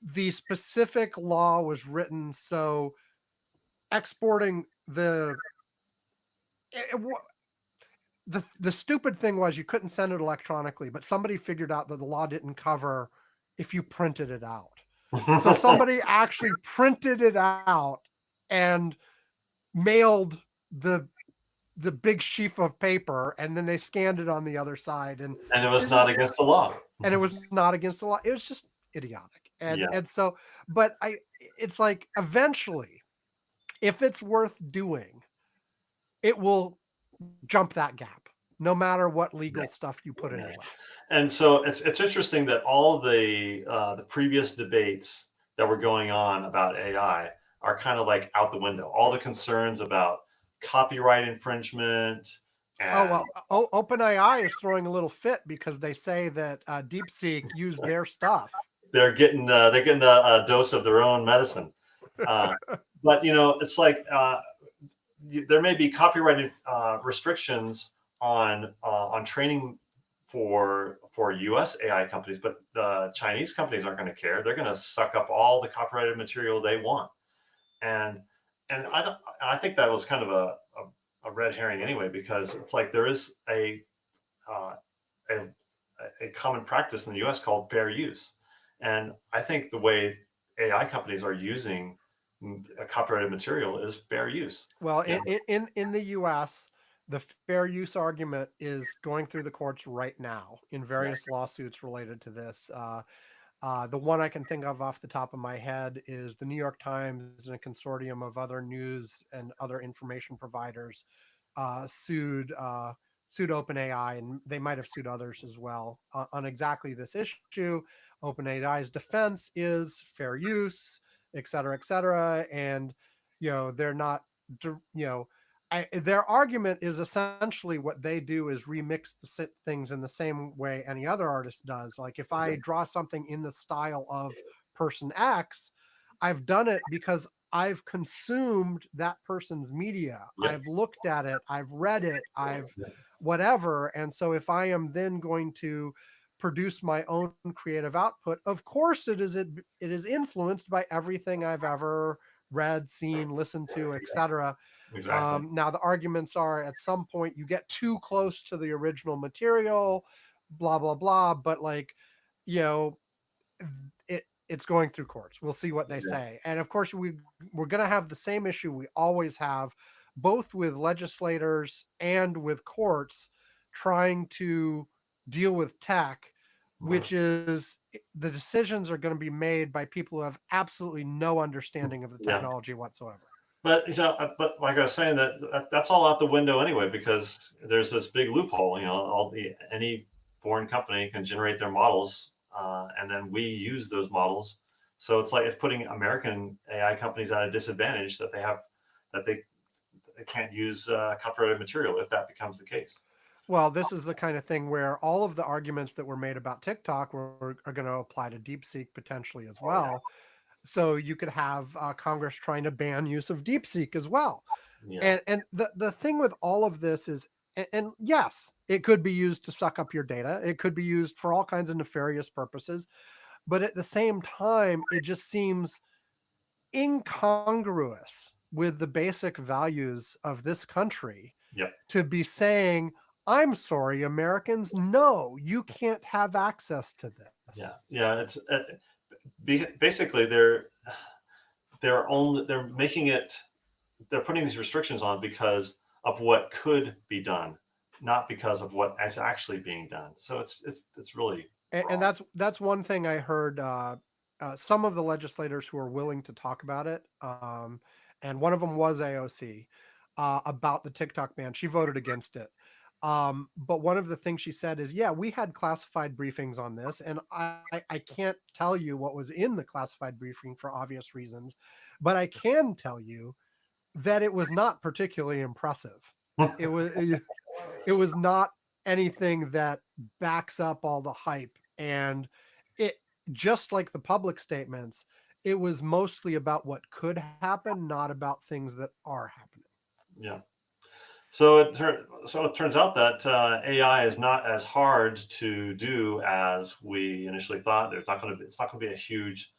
the specific law was written so exporting it, the stupid thing was you couldn't send it electronically, but somebody figured out that the law didn't cover if you printed it out. So somebody actually printed it out and mailed the big sheaf of paper, and then they scanned it on the other side, and And it was it's not just against the law. and it was not against the law. It was just idiotic, Yeah, and so, but it's like eventually, if it's worth doing, it will jump that gap, no matter what yeah, legal stuff you put in yeah. your way. And so it's interesting that all the previous debates that were going on about AI are kind of like out the window. All the concerns about copyright infringement Oh and well, OpenAI is throwing a little fit because they say that DeepSeek used their stuff. they're getting a dose of their own medicine. Uh, but it's like there may be copyright restrictions on training for U.S. AI companies, but the Chinese companies aren't going to care. They're going to suck up all the copyrighted material they want, and I think that was kind of a red herring anyway, because it's like there is uh, a a common practice in the U.S. called fair use, and I think the way AI companies are using copyrighted material is fair use. Well, Yeah, in the U.S., the fair use argument is going through the courts right now in yeah, various lawsuits related to this. The one I can think of off the top of my head is the New York Times and a consortium of other news and other information providers sued sued OpenAI, and they might have sued others as well on exactly this issue. OpenAI's defense is fair use, et cetera, et cetera, and they're not, you know. Their argument is essentially what they do is remix the things in the same way any other artist does. Like if I draw something in the style of person X, I've done it because I've consumed that person's media. yeah, I've looked at it, I've read it, I've yeah, whatever. And so if I am then going to produce my own creative output, of course it is influenced by everything I've ever read, seen, listened to, etc. exactly. Now the arguments are at some point you get too close to the original material, blah blah blah. But like, you know, it's going through courts. We'll see what they Yeah, say. And of course, we're going to have the same issue we always have, both with legislators and with courts trying to deal with tech, which is the decisions are going to be made by people who have absolutely no understanding of the yeah. technology whatsoever. But like I was saying, that's all out the window anyway, because there's this big loophole. Any foreign company can generate their models, and then we use those models. So it's like it's putting American AI companies at a disadvantage that they can't use copyrighted material if that becomes the case. Well, this is the kind of thing where all of the arguments that were made about TikTok are going to apply to DeepSeek potentially as Oh yeah, well. So you could have Congress trying to ban use of DeepSeek as well. yeah, And the thing with all of this is, and yes, it could be used to suck up your data. It could be used for all kinds of nefarious purposes. But at the same time, it just seems incongruous with the basic values of this country yep, to be saying, I'm sorry, Americans, no, you can't have access to yeah, this. yeah. It's basically they're making it they're putting these restrictions on because of what could be done, not because of what is actually being done. So it's really And wrong. that's one thing I heard. Some of the legislators who are willing to talk about it, and one of them was AOC, about the TikTok ban. She voted against it. But one of the things she said is, yeah, we had classified briefings on this, and I can't tell you what was in the classified briefing for obvious reasons, but I can tell you that it was not particularly impressive. It was it was not anything that backs up all the hype, and it, just like the public statements, it was mostly about what could happen, not about things that are happening. Yeah. So it turns out that AI is not as hard to do as we initially thought. It's not going to be a huge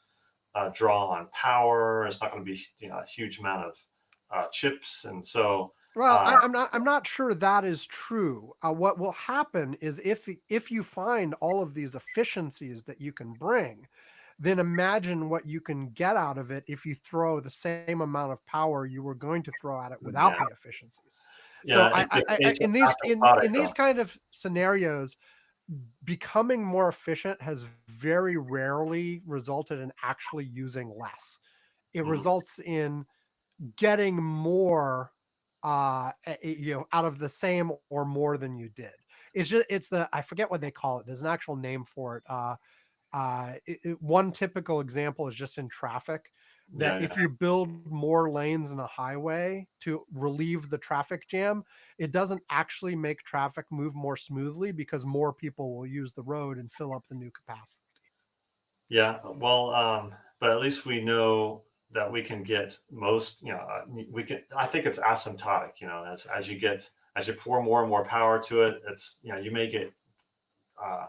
draw on power. It's not going to be a huge amount of chips, and so Well, uh, I'm not sure that is true. What will happen is if you find all of these efficiencies that you can bring, then imagine what you can get out of it if you throw the same amount of power you were going to throw at it without yeah, the efficiencies. So yeah, it gets asymptotic in though. these kind of scenarios, becoming more efficient has very rarely resulted in actually using less. It Mhm. results in getting more out of the same or more than you did. It's the I forget what they call it. There's an actual name for it. One typical example is just in traffic, that Yeah, if yeah, you build more lanes in a highway to relieve the traffic jam, it doesn't actually make traffic move more smoothly because more people will use the road and fill up the new capacity. yeah. Well, but at least we know that we can get most. We can. I think it's asymptotic. As you get as you pour more and more power to it, you may get uh,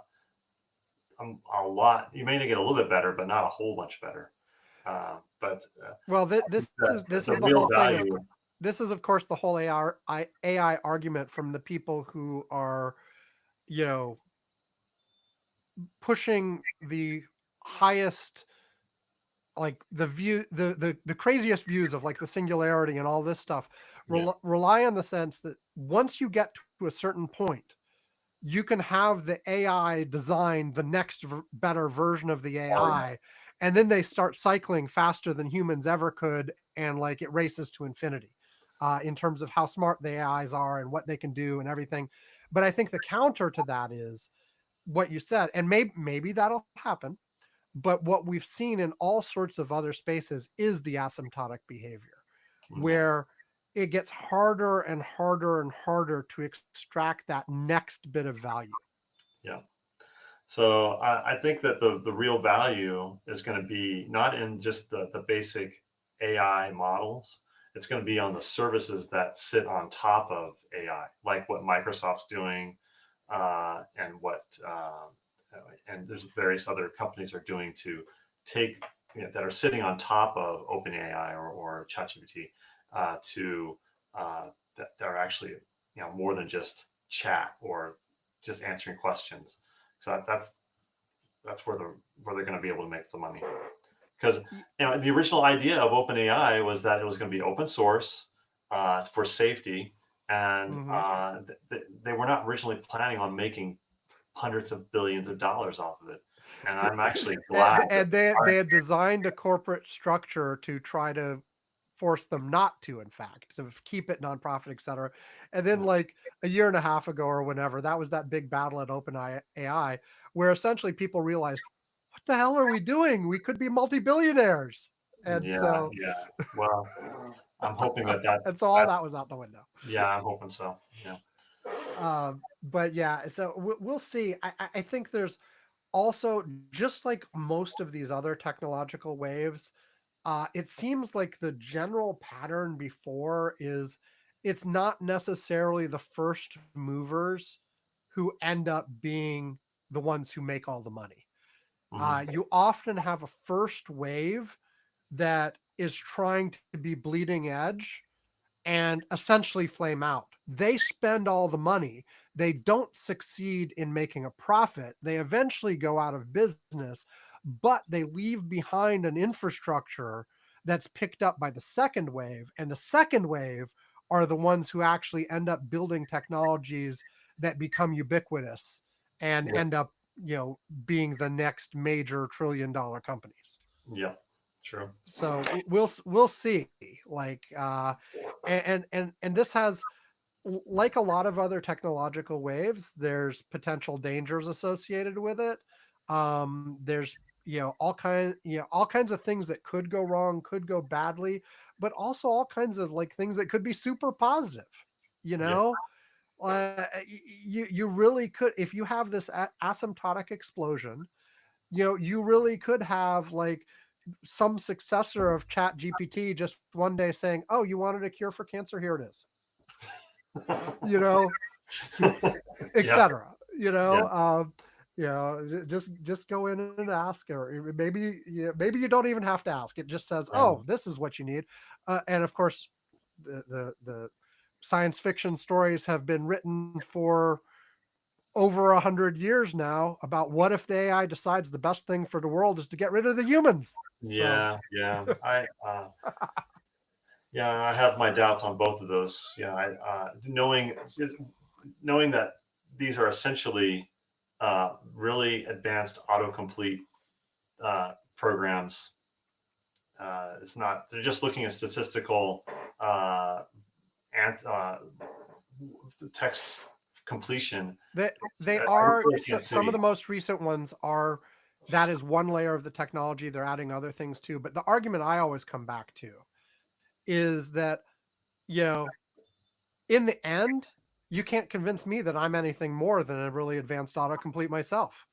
a lot. You may get a little bit better, but not a whole bunch better. But Well, I think that this the is the real whole thing of value, this is of course the whole AI argument from the people who are, you know, pushing the highest, like the craziest views of like the singularity and all this stuff, yeah, rely on the sense that once you get to a certain point, you can have the AI design the next better version of the oh yeah, AI, and then they start cycling faster than humans ever could, and like it races to infinity in terms of how smart the AIs are and what they can do and everything. But I think the counter to that is what you said, and maybe that'll happen. But what we've seen in all sorts of other spaces is the asymptotic behavior, yeah, where it gets harder and harder and harder to extract that next bit of value. yeah. So I think that the real value is going to be not in just the basic AI models. It's going to be on the services that sit on top of AI, like what Microsoft's doing, and there's various other companies are doing to take that are sitting on top of OpenAI or ChatGPT to that are actually more than just chat or just answering questions. So that's where they're going to be able to make the money. Because the original idea of OpenAI was that it was going to be open source for safety, and Mhm. they were not originally planning on making hundreds of billions of dollars off of it. And I'm actually glad that And they they aren't. had designed a corporate structure to try to force them not to, in fact, to keep it nonprofit, et cetera. And then, like a year and a half ago or whenever, that was that big battle at OpenAI, where essentially people realized, what the hell are we doing? We could be multi-billionaires. And Yeah, so, yeah. Well, I'm hoping that and so all that that was out the window. yeah, I'm hoping so. Yeah. But yeah, so we'll see. I think there's also, just like most of these other technological waves, it seems like the general pattern before is it's not necessarily the first movers who end up being the ones who make all the money. Mhm. You often have a first wave that is trying to be bleeding edge and essentially flame out. They spend all the money. They don't succeed in making a profit. They eventually go out of business, but they leave behind an infrastructure that's picked up by the second wave. And the second wave are the ones who actually end up building technologies that become ubiquitous and Yeah. end up, being the next major $1 trillion companies. Yeah. True. So we'll see. Like and this has, like a lot of other technological waves, there's potential dangers associated with it. There's all kinds of things that could go wrong, could go badly, but also all kinds of like things that could be super positive. You Yeah. know, you really could, if you have this asymptotic explosion. You really could have like some successor of Chat GPT just one day saying, "Oh, you wanted a cure for cancer? Here it is." you know, Yeah, etc. yeah, Just go in and ask, or maybe you don't even have to ask. It just says, yeah, "Oh, this is what you need," and of course, the science fiction stories have been written for over 100 years now about what if the AI decides the best thing for the world is to get rid of the humans. So yeah, yeah. Yeah, I have my doubts on both of those. Yeah, knowing that these are essentially really advanced autocomplete programs. It's not. They're just looking at statistical and text completion. they I are really so, can't some of see. the most recent ones are that is one layer of the technology. They're adding other things too. But the argument I always come back to is that, you know, in the end, you can't convince me that I'm anything more than a really advanced autocomplete myself.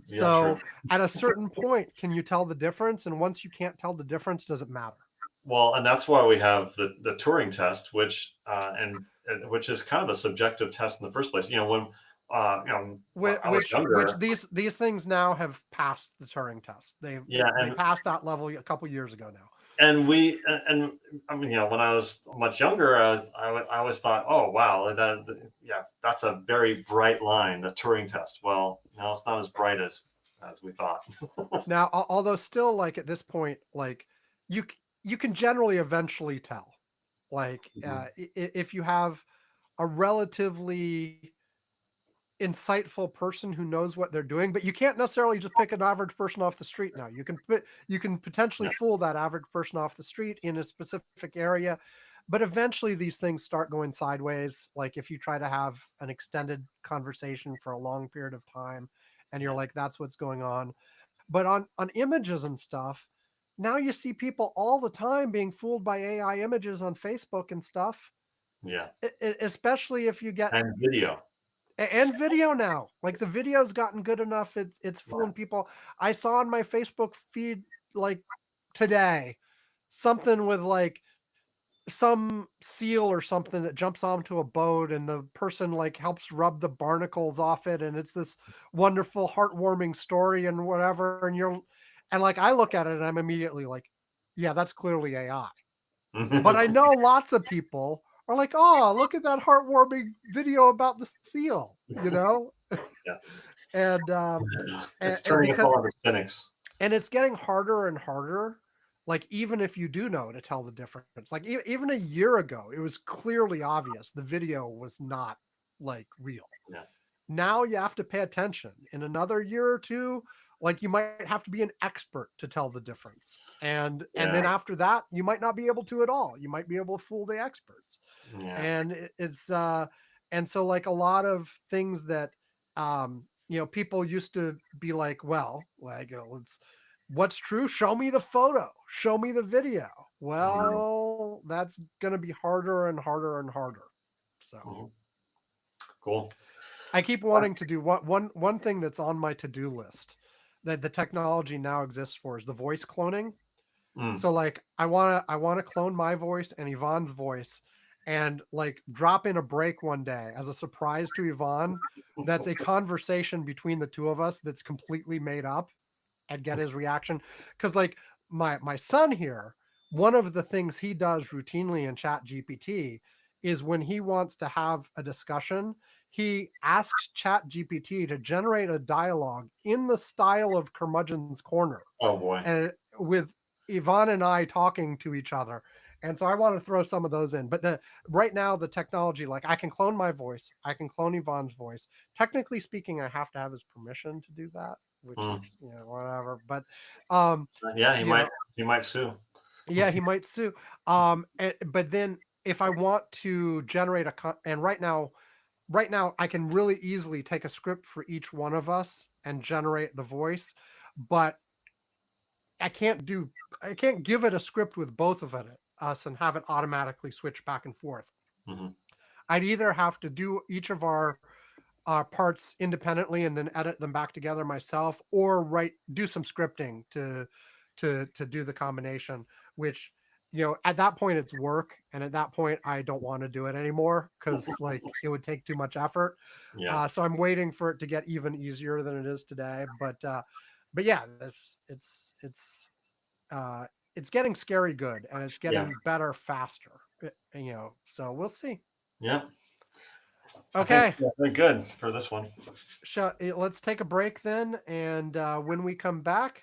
Yeah, true. So at a certain point, can you tell the difference? And once you can't tell the difference, does it matter? Well, and that's why we have the Turing test, which and which is kind of a subjective test in the first place. When I was Which younger, these things now have passed the Turing test. yeah, They passed that level a couple years ago now. and I mean, when I was much younger, I always thought, oh wow, yeah, that's a very bright line, the Turing test. Well, it's not as bright as we thought. Now, although still, like at this point, like you can generally eventually tell, like Mhm. if you have a relatively insightful person who knows what they're doing, but you can't necessarily just pick an average person off the street now. You can potentially Yeah, fool that average person off the street in a specific area, but eventually these things start going sideways. Like if you try to have an extended conversation for a long period of time and you're yeah, like that's what's going on. But on images and stuff, now you see people all the time being fooled by AI images on Facebook and stuff, yeah, especially if you get and video. and video now. Like the video's gotten good enough, it's Yeah. fooling people. I saw on my Facebook feed like today something with like some seal or something that jumps onto a boat and the person like helps rub the barnacles off it and it's this wonderful heartwarming story and whatever and like I look at it and I'm immediately like, yeah, that's clearly AI. But I know lots of people are like, "Oh, look at that heartwarming video about the seal," you know? Yeah, And, it's and turning us because all into cynics. and it's getting harder and harder, like, even if you do know to tell the difference. Like, even a year ago, it was clearly obvious the video was not, like, real. Yeah, Now you have to pay attention. In another year or two, like, you might have to be an expert to tell the difference. And yeah, then after that, you might not be able to at all. You might be able to fool the experts. yeah. And and so like a lot of things that people used to be like, well, like, let's what's true? Show me the photo, show me the video. Mhm, Well, that's gonna be harder and harder and harder. So mhm. Cool. I keep wanting to do one thing that's on my to-do list that the technology now exists for is the voice cloning. Mm. So like I want to clone my voice and Yvonne's voice and like drop in a break one day as a surprise to Yvonne that's a conversation between the two of us that's completely made up and get his reaction cuz like my son here, one of the things he does routinely in Chat GPT is when he wants to have a discussion, he asks Chat GPT to generate a dialogue in the style of Curmudgeon's Corner Oh boy. and with Yvonne and I talking to each other. And so I want to throw some of those in. But the right now the technology, like I can clone my voice, I can clone Yvonne's voice. Technically speaking, I have to have his permission to do that, which Mm. is whatever. But um, Yeah, you know, he might sue. yeah, he might sue. But then if I want to generate and right now I can really easily take a script for each one of us and generate the voice, but I can't do I can't give it a script with both of us and have it automatically switch back and forth. Mhm. I'd either have to do each of our parts independently and then edit them back together myself, or write do some scripting to do the combination, which at that point it's work, and at that point I don't want to do it anymore because like it would take too much effort. Yeah. So I'm waiting for it to get even easier than it is today. But yeah, it's getting scary good, and it's Yeah. getting better faster. So we'll see. Yeah. Okay, I think good for this one. let's take a break then, and when we come back,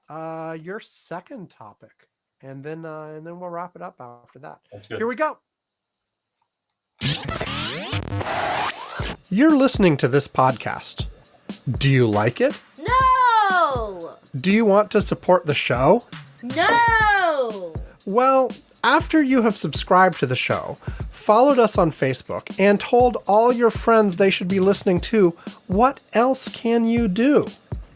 your second topic, and then we'll wrap it up after that. That's good. Here we go. You're listening to this podcast. Do you like it? No! Do you want to support the show? No! Well, after you have subscribed to the show, followed us on Facebook, and told all your friends they should be listening to, what else can you do?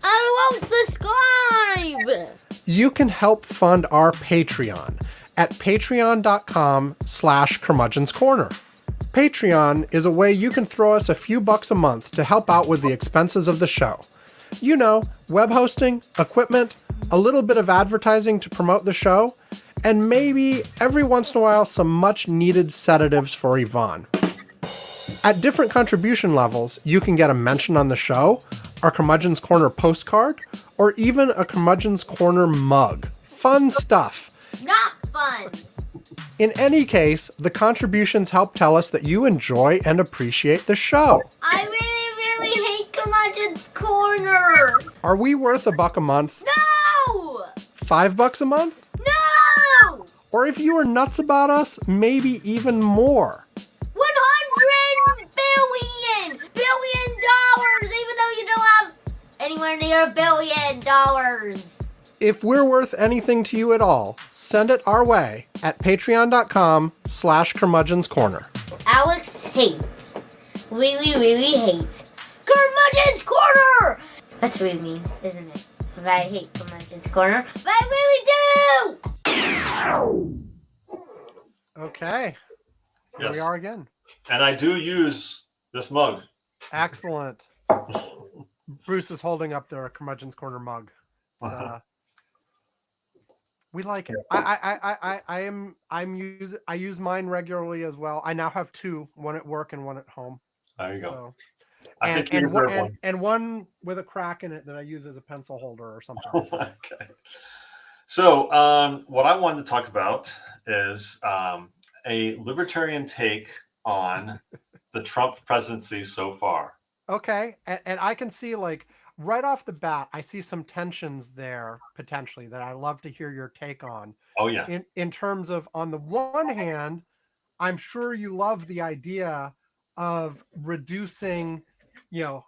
I won't subscribe! You can help fund our Patreon at patreon.com/Curmudgeon's Corner. Patreon is a way you can throw us a few bucks a month to help out with the expenses of the show. You know, web hosting, equipment, a little bit of advertising to promote the show, and maybe every once in a while some much needed sedatives for Yvonne. At different contribution levels, you can get a mention on the show, our Curmudgeon's Corner postcard, or even a Curmudgeon's Corner mug. Fun stuff. Not fun! In any case, the contributions help tell us that you enjoy and appreciate the show. I really, really hate Curmudgeon's Corner! Are we worth $1 a month? No! $5 a month? No! Or if you are nuts about us, maybe even more. 100 billion dollars, even though you don't have anywhere near $1 billion. If we're worth anything to you at all, send it our way at patreon.com/Curmudgeon's Corner. Alex hates, really, really hates Curmudgeon's Corner! That's really mean, isn't it? But I hate Curmudgeon's Corner, but I really do! Okay, here we Yes. are again. And I do use this mug. Excellent. Bruce is holding up their Curmudgeon's Corner mug. We like it. I use mine regularly as well. I now have two, one at work and one at home. There you go. So, I think you deserve one. and one with a crack in it that I use as a pencil holder or something. Okay. So what I wanted to talk about is a libertarian take on the Trump presidency so far. Okay, and I can see like right off the bat, I see some tensions there potentially that I'd love to hear your take on. Oh yeah. In terms of, on the one hand, I'm sure you love the idea of reducing,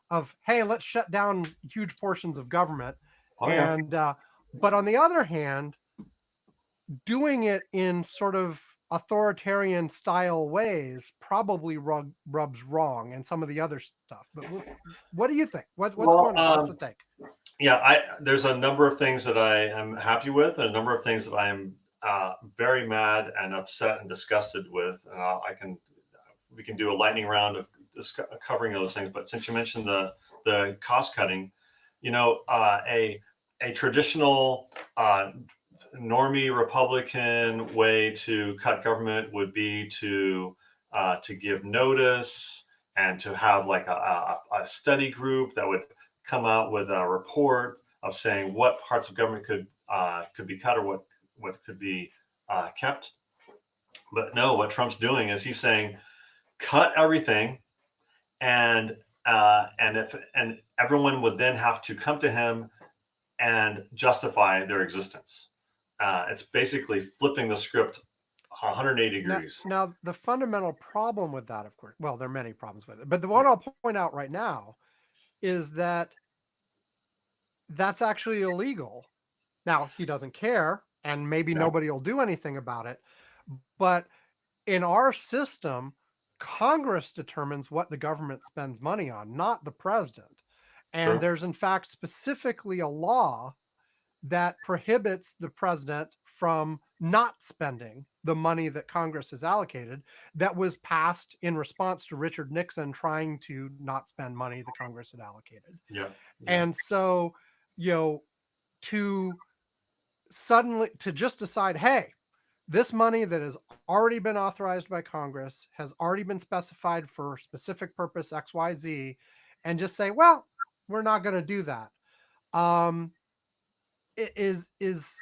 of, hey, let's shut down huge portions of government. Oh, yeah. And but on the other hand, doing it in sort of authoritarian style ways probably rubs wrong, and some of the other stuff. But what do you think? What's going on? What's the take? Yeah, there's a number of things that I am happy with, and a number of things that I am very mad and upset and disgusted with. We can do a lightning round of covering those things. But since you mentioned the cost cutting, a traditional normie Republican way to cut government would be to give notice and to have like a study group that would come out with a report of saying what parts of government could be cut or what could be kept. But no, what Trump's doing is he's saying cut everything, and everyone would then have to come to him and justify their existence. It's basically flipping the script 180 degrees. Now, the fundamental problem with that, of course, well, there are many problems with it, but the one I'll point out right now is that that's actually illegal. Now, he doesn't care, and maybe nobody will do anything about it. But in our system, Congress determines what the government spends money on, not the president. And Sure. There's, in fact, specifically a law that prohibits the president from not spending the money that Congress has allocated, that was passed in response to Richard Nixon trying to not spend money that Congress had allocated. Yeah. And so, to just decide, hey, this money that has already been authorized by Congress, has already been specified for specific purpose XYZ, and just say, well, we're not going to do that. It is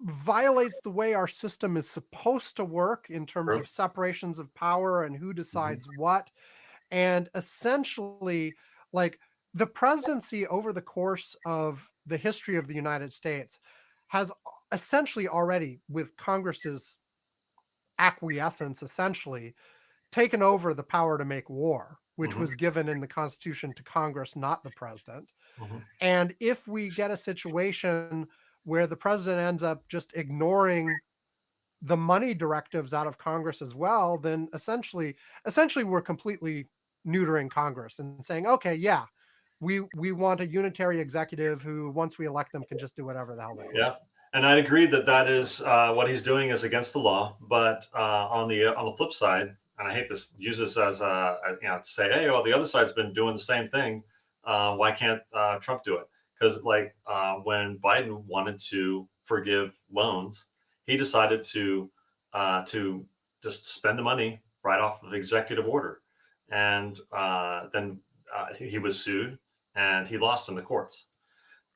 violates the way our system is supposed to work in terms True. of separations of power and who Mhm. decides what. And essentially, like, the presidency over the course of the history of the United States has essentially already, with Congress's acquiescence, essentially taken over the power to make war, which Mhm. was given in the Constitution to Congress, not the president. Mhm. And if we get a situation where the president ends up just ignoring the money directives out of Congress as well, then essentially we're completely neutering Congress and saying, okay, yeah, we want a unitary executive who, once we elect them, can just do whatever the hell they want. Yeah, and I'd agree that that is what he's doing is against the law. But on the flip side, and I hate to use this as to say, hey, well, the other side's been doing the same thing. Why can't Trump do it? Because when Biden wanted to forgive loans, he decided to just spend the money right off of executive order, and then he was sued and he lost in the courts.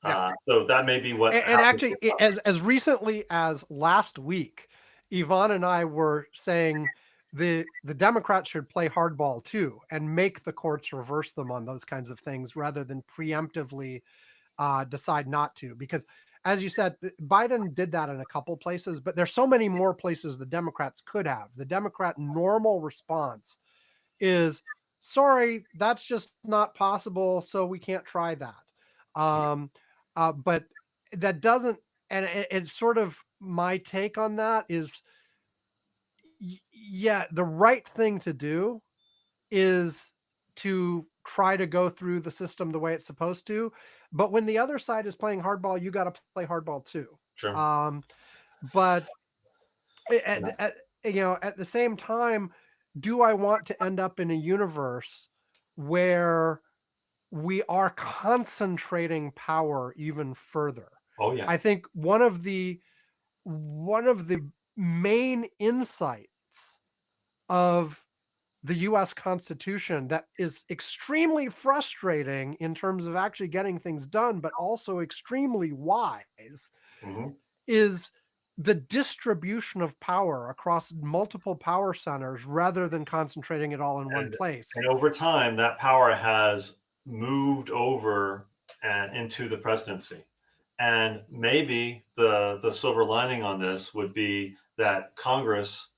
Yes. So that may be what And happens. actually, as recently as last week, Yvonne and I were saying the Democrats should play hardball too and make the courts reverse them on those kinds of things rather than preemptively decide not to. Because, as you said, Biden did that in a couple places, but there's so many more places the Democrats could have. The Democrat normal response is, sorry, that's just not possible, so we can't try that. But that doesn't, and it's sort of my take on that is, yeah, the right thing to do is to try to go through the system the way it's supposed to. But when the other side is playing hardball, you got to play hardball too. Sure. Um, but at, Yeah. at at the same time, do I want to end up in a universe where we are concentrating power even further? Oh yeah. I think one of the main insights of the US Constitution that is extremely frustrating in terms of actually getting things done, but also extremely wise, Hmm. is the distribution of power across multiple power centers rather than concentrating it all in one And place. and over time, that power has moved over and into the presidency. And maybe the silver lining on this would be that Congress,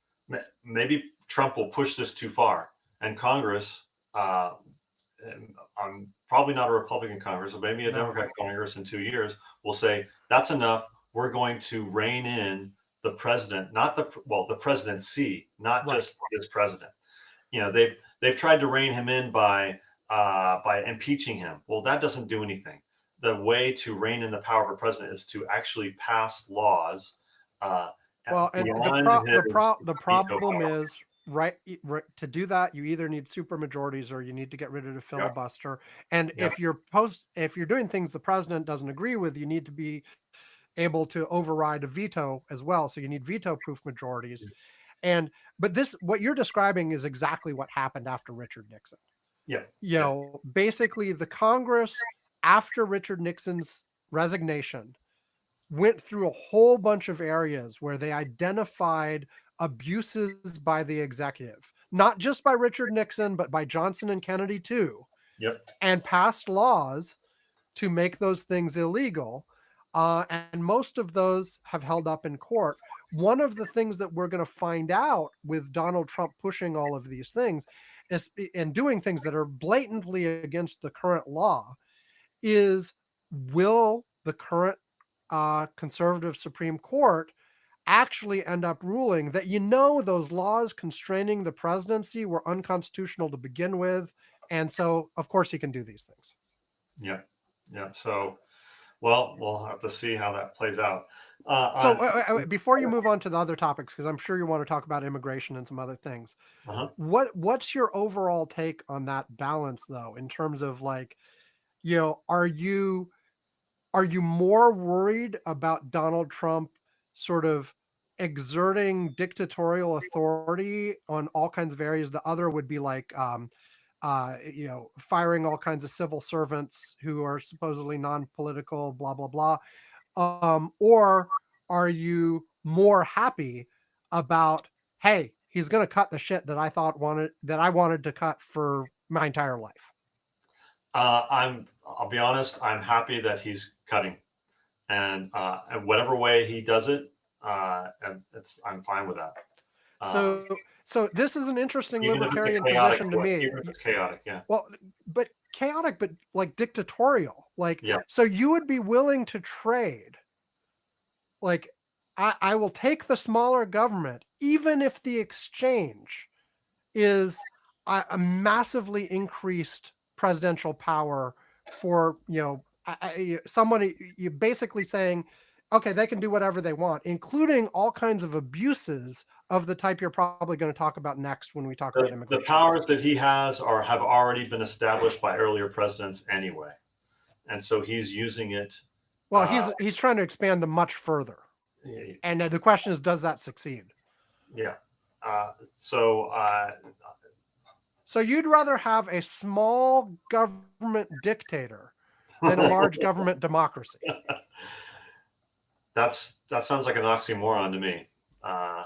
maybe Trump will push this too far, and Congress, uh, probably not a Republican Congress, or maybe a No, Democrat Congress in 2 years, will say that's enough. We're going to rein in the president, not the presidency, not right. just his president. They've tried to rein him in by impeaching him. Well, that doesn't do anything. The way to rein in the power of a president is to actually pass laws uh, Well, and beyond his the veto problem power. is, right, to do that you either need super majorities or you need to get rid of the Yeah, filibuster. And yeah, if you're doing things the president doesn't agree with, you need to be able to override a veto as well. So you need veto proof majorities. And but this, what you're describing, is exactly what happened after Richard Nixon. yeah, yeah. Basically the Congress, after Richard Nixon's resignation, went through a whole bunch of areas where they identified abuses by the executive, not just by Richard Nixon, but by Johnson and Kennedy too, Yep. and passed laws to make those things illegal. And most of those have held up in court. One of the things that we're going to find out with Donald Trump pushing all of these things is, and doing things that are blatantly against the current law, is, will the current conservative Supreme Court actually end up ruling that, those laws constraining the presidency were unconstitutional to begin with, and so of course he can do these things. Yep. Yep. So, well, we'll have to see how that plays out. So On before you move on to the other topics, because I'm sure you want to talk about immigration and some other things, uh-huh. what's your overall take on that balance, though, in terms of, like, are you more worried about Donald Trump sort of exerting dictatorial authority on all kinds of areas. The other would be like, firing all kinds of civil servants who are supposedly non-political, blah blah blah. Or are you more happy about, hey, he's going to cut the shit that I wanted to cut for my entire life? I'll be honest, I'm happy that he's cutting, and whatever way he does it, and I'm fine with that. Um, So this is an interesting even if it's a libertarian chaotic position to way, me. even if it's chaotic, yeah, Well, but chaotic, but like dictatorial. Like, yeah. so you would be willing to trade, like, I will take the smaller government, even if the exchange is a massively increased presidential power for, somebody, you basically saying, okay, they can do whatever they want, including all kinds of abuses of the type you're probably going to talk about next when we talk about The immigration. powers that he has have already been established by earlier presidents anyway, and so he's using it. Well, he's trying to expand them much further. And the question is, does that succeed? Yeah. So So you'd rather have a small government dictator than a large government democracy? that sounds like an oxymoron to me.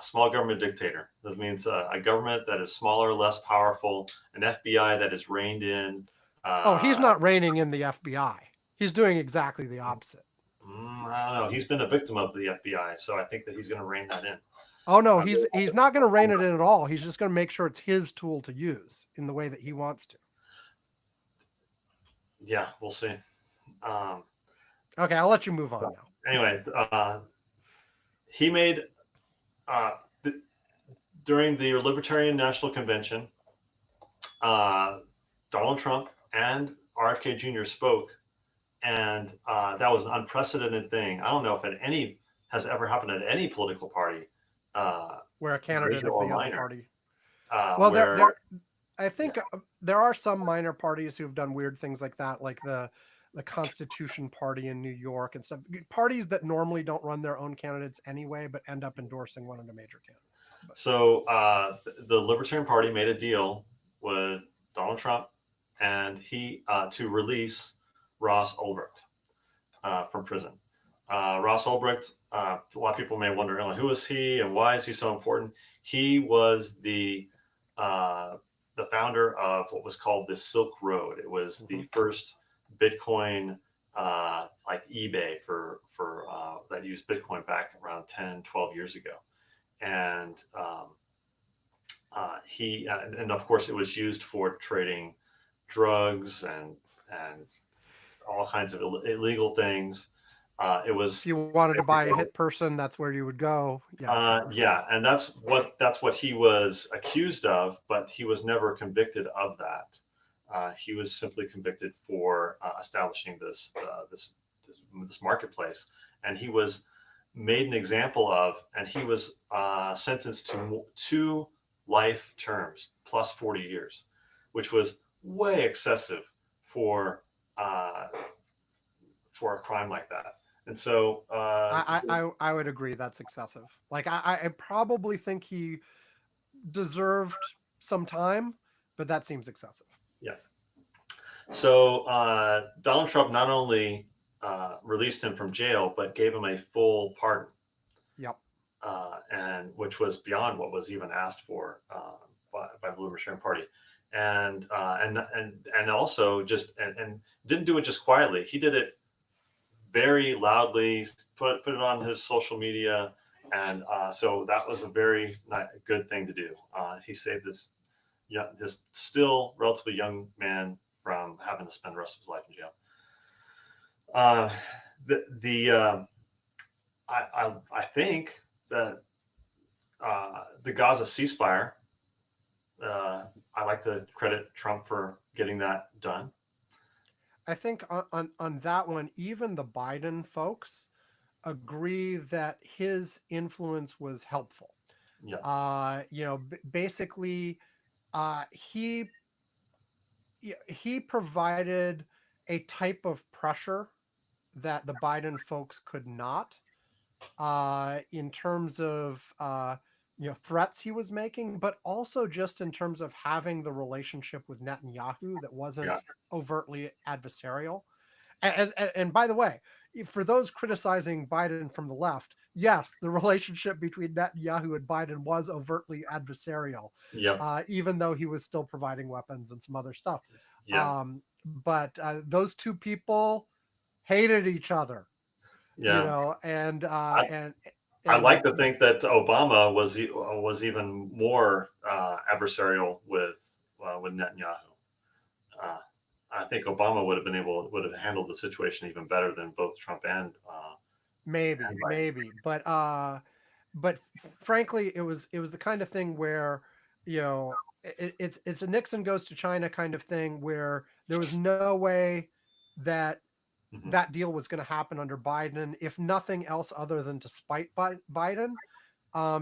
Small government dictator. This means a government that is smaller, less powerful, an FBI that is reined in. Oh, he's not reining in the FBI. He's doing exactly the opposite. I don't know. He's been a victim of the FBI, so I think that he's going to rein that in. Oh no, he's not going to rein it in at all. He's just going to make sure it's his tool to use in the way that he wants to. Yeah, we'll see. Okay, I'll let you move on now. Anyway, he made during the Libertarian National Convention, Donald Trump and RFK Jr. spoke, and that was an unprecedented thing. I don't know if any has ever happened at any political party, where a candidate of the other party. Well, I think there are some minor parties who have done weird things like that, like the Constitution Party in New York and stuff. Parties that normally don't run their own candidates anyway, but end up endorsing one of the major candidates. So the Libertarian Party made a deal with Donald Trump, and he to release Ross Ulbricht from prison. Ross Ulbricht, a lot of people may wonder, who is he and why is he so important? He was the founder of what was called the Silk Road. It was the first Bitcoin, like eBay for that used Bitcoin back around 10, 12 years ago. And and of course it was used for trading drugs and all kinds of illegal things. It was, if you wanted to buy a hit person, that's where you would go. Yeah, and that's what he was accused of, but he was never convicted of that. He was simply convicted for establishing this marketplace, and he was made an example of, and he was sentenced to 2 life terms plus 40 years, which was way excessive for a crime like that. And so I would agree that's excessive. Like I probably think he deserved some time, but that seems excessive. Yeah. So Donald Trump not only released him from jail, but gave him a full pardon. Yep. And which was beyond what was even asked for by the Libertarian Party, and also just and didn't do it just quietly. He did it very loudly, put it on his social media, and so that was a very good thing to do. He saved this still relatively young man from having to spend the rest of his life in jail. I think that the Gaza ceasefire, I like to credit Trump for getting that done. I think on that one, even the Biden folks agree that his influence was helpful. Yeah. Basically, he provided a type of pressure that the Biden folks could not. in terms of threats he was making, but also just in terms of having the relationship with Netanyahu that wasn't Yeah. overtly adversarial. And by the way, for those criticizing Biden from the left, yes, the relationship between Netanyahu and Biden was overtly adversarial, Yep. even though he was still providing weapons and some other stuff. Yeah. But those two people hated each other, Yeah. and I, I and like to think that Obama was even more adversarial with Netanyahu. Uh, I think Obama would have handled the situation even better than both Trump and Biden. maybe, but frankly, it was the kind of thing where it's a Nixon goes to China kind of thing where there was no way that Hmm. that deal was going to happen under Biden, if nothing else other than to spite Biden.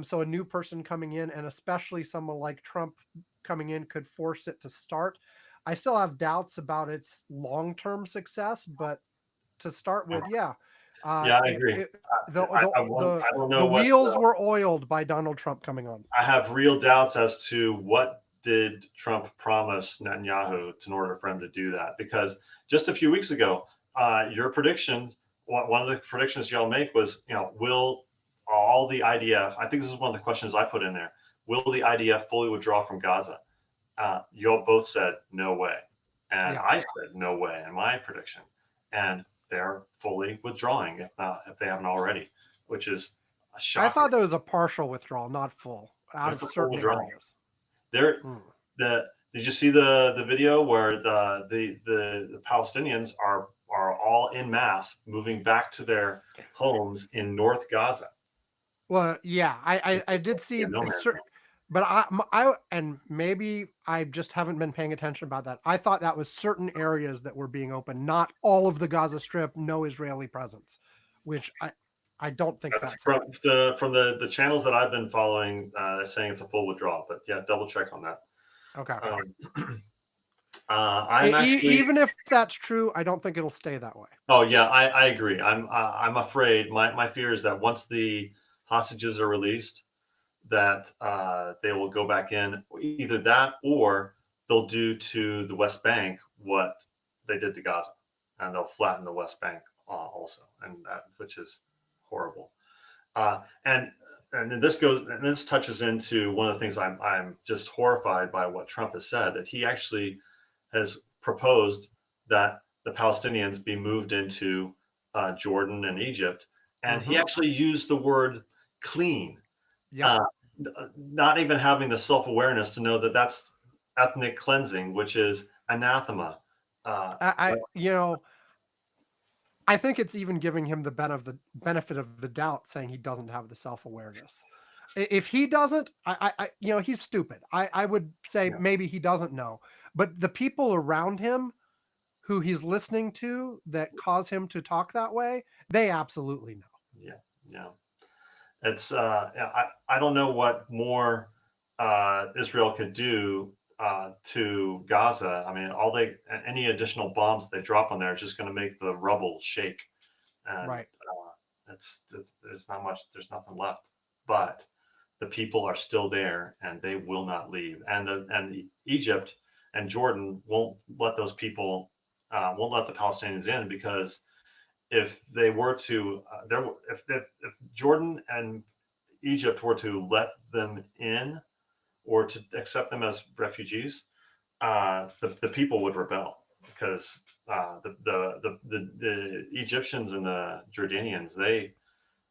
So a new person coming in, and especially someone like Trump coming in, could force it to start. I still have doubts about its long-term success, but to start with, yeah, Yeah, I it, agree. it the the the I don't the know what wheels were oiled by Donald Trump coming on. I have real doubts as to what did Trump promise Netanyahu in order for him to do that. Because just a few weeks ago, your prediction, one of the predictions y'all make was, will all the IDF? I think this is one of the questions I put in there. Will the IDF fully withdraw from Gaza? You all both said no way, and Yeah, I said no way in my prediction, and they're fully withdrawing if they haven't already, which is I shocking. thought that was a partial withdrawal, not full, out That's of a full certain withdrawal. areas. There, Hmm. did you see the video where the Palestinians are all in mass moving back to their homes in North Gaza? Well, yeah, I did see Yeah, no man's land. but and maybe I just haven't been paying attention about that. I thought that was certain areas that were being opened, not all of the Gaza Strip, no Israeli presence, which I don't think That's that's from happened. the channels that I've been following, saying it's a full withdrawal. But yeah, double check on that. Okay. Um, I'm actually. Even if that's true, I don't think it'll stay that way. Oh yeah, I agree. I'm afraid. My fear is that once the hostages are released, that they will go back in. Either that, or they'll do to the West Bank what they did to Gaza, and they'll flatten the West Bank also, and which is horrible. Uh, and and this touches into one of the things I'm just horrified by what Trump has said, that he actually has proposed that the Palestinians be moved into Jordan and Egypt, and he Hmm. actually used the word clean, Yep. uh, not even having the self awareness to know that that's ethnic cleansing, which is anathema. Uh, I I think it's even giving him the benefit of the doubt, saying he doesn't have the self awareness. If he doesn't, he's stupid. I would say yeah, maybe he doesn't know, but the people around him who he's listening to that cause him to talk that way, they absolutely know. yeah, yeah. It's yeah, I don't know what more Israel could do to Gaza. I mean, any additional bombs they drop on there is just going to make the rubble shake, and Right. there's not much. There's nothing left. But the people are still there, and they will not leave. And Egypt and Jordan won't let those people won't let the Palestinians in, because if they were to there if Jordan and Egypt were to let them in or to accept them as refugees, the people would rebel, because the Egyptians and the Jordanians,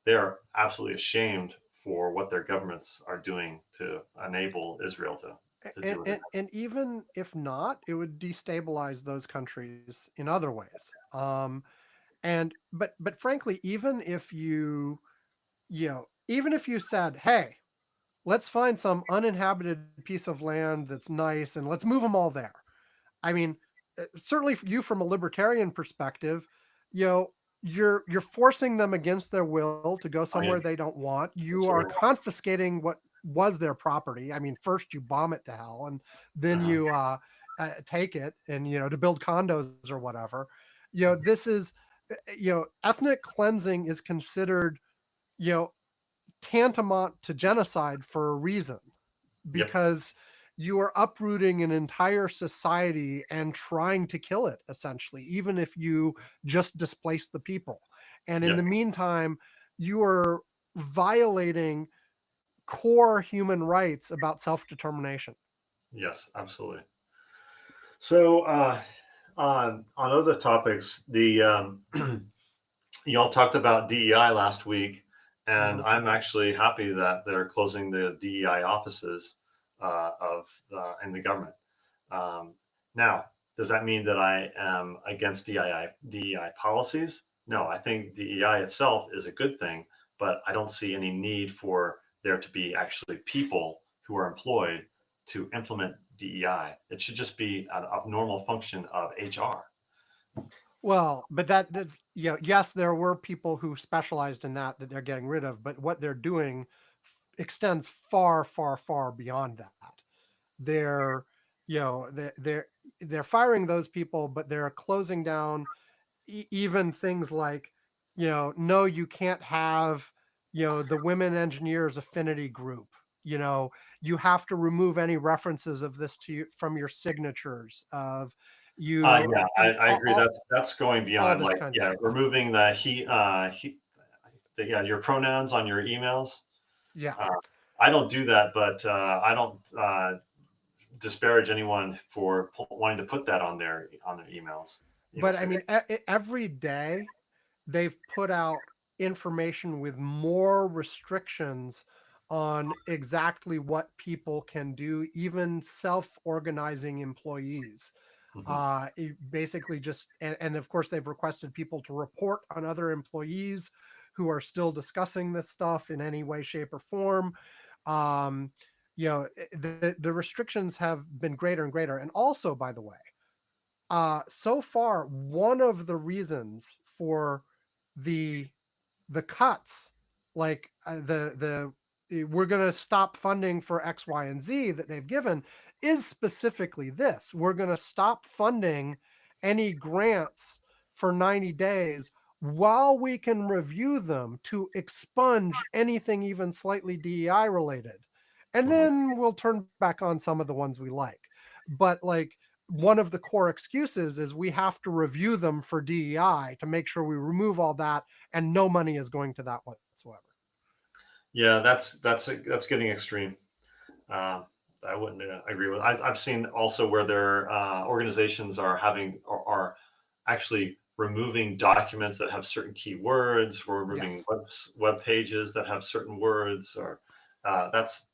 they are absolutely ashamed for what their governments are doing to enable Israel to do it. And even if not, it would destabilize those countries in other ways. And but frankly, even if you said, hey, let's find some uninhabited piece of land that's nice and let's move them all there. I mean, certainly for you from a libertarian perspective, you know, you're forcing them against their will to go Oh yeah, somewhere they don't want. You are absolutely. confiscating what was their property. I mean, first you bomb it to hell, and then Uh-huh. you take it, and to build condos or whatever. This is ethnic cleansing is considered you know, tantamount to genocide for a reason, Yep. because you are uprooting an entire society and trying to kill it, essentially, even if you just displace the people. And in Yep. the meantime, you are violating core human rights about self-determination. Yes, absolutely. So on other topics, the y'all talked about DEI last week, and Mhm. I'm actually happy that they're closing the DEI offices in the government. Um, Now, does that mean that I am against DEI policies? No, I think DEI itself is a good thing, but I don't see any need for there to be actually people who are employed to implement DEI. It should just be a normal function of HR. Well, but that's, yes, there were people who specialized in that they're getting rid of, but what they're doing extends far, far, far beyond that. They're, you know, they're firing those people, but they're closing down even things like, no, you can't have, the women engineers affinity group. You know, you have to remove any references of this to you from your signatures of Yeah, I agree. That's going all beyond, this like, kind of yeah, stuff. removing yeah, your pronouns on your emails. Yeah. Uh, I don't do that, but I don't disparage anyone for wanting to put that on their emails. But I Signature. mean, every day they've put out information with more restrictions on exactly what people can do, even self-organizing employees. Mhm. Basically just, and of course they've requested people to report on other employees who are still discussing this stuff in any way, shape, or form. Um, the restrictions have been greater and greater. And also, by the way, so far, one of the reasons for the cuts, like we're going to stop funding for X, Y, and Z that they've given, is specifically this: we're going to stop funding any grants for 90 days while we can review them to expunge anything even slightly DEI related, and Mhm. then we'll turn back on some of the ones we like. But like, one of the core excuses is we have to review them for DEI to make sure we remove all that, and no money is going to that whatsoever. Yeah, that's getting extreme. Uh, I wouldn't agree with. I've seen also where their organizations are are actually removing documents that have certain keywords, or removing Yes. web pages that have certain words, or that's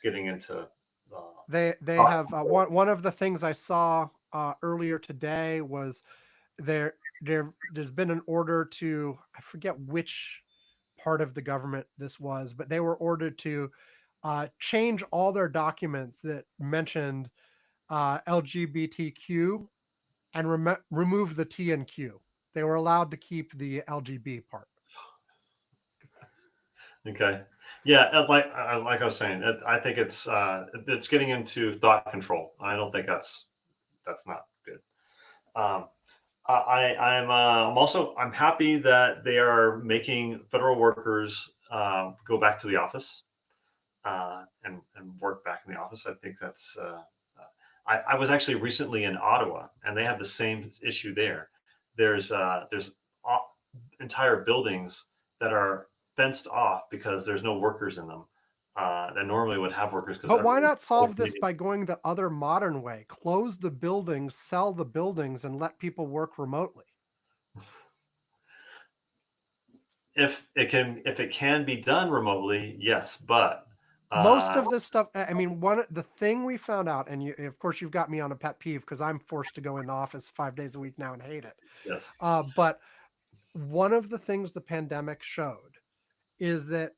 getting into They thought have control. one of the things I saw earlier today was there's been an order to, I forget which part of the government this was, but they were ordered to change all their documents that mentioned LGBTQ and remove the T and Q. They were allowed to keep the LGB part. Okay. Yeah, like I was saying, I think it's getting into thought control. I don't think that's not good. Um, I'm happy that they are making federal workers go back to the office and work back in the office. I think that's. I was actually recently in Ottawa, and they have the same issue there. There's entire buildings that are fenced off because there's no workers in them that normally would have workers because But why everyone's not solve this meeting. by going the other modern way? Close the buildings, sell the buildings, and let people work remotely. If it can be done remotely, yes, but Most uh, of this stuff, I mean, the thing we found out, and of course you've got me on a pet peeve because I'm forced to go in the office 5 days a week now and hate it. yes. But one of the things the pandemic showed is that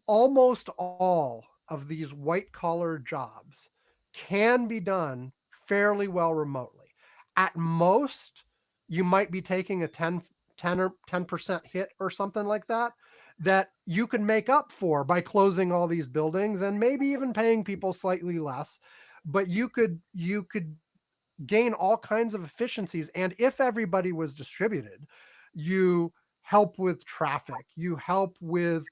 almost all of these white collar jobs can be done fairly well remotely. At most, you might be taking a 10% hit or something like that, that you can make up for by closing all these buildings and maybe even paying people slightly less. But you could gain all kinds of efficiencies. And if everybody was distributed, you help with traffic. You help with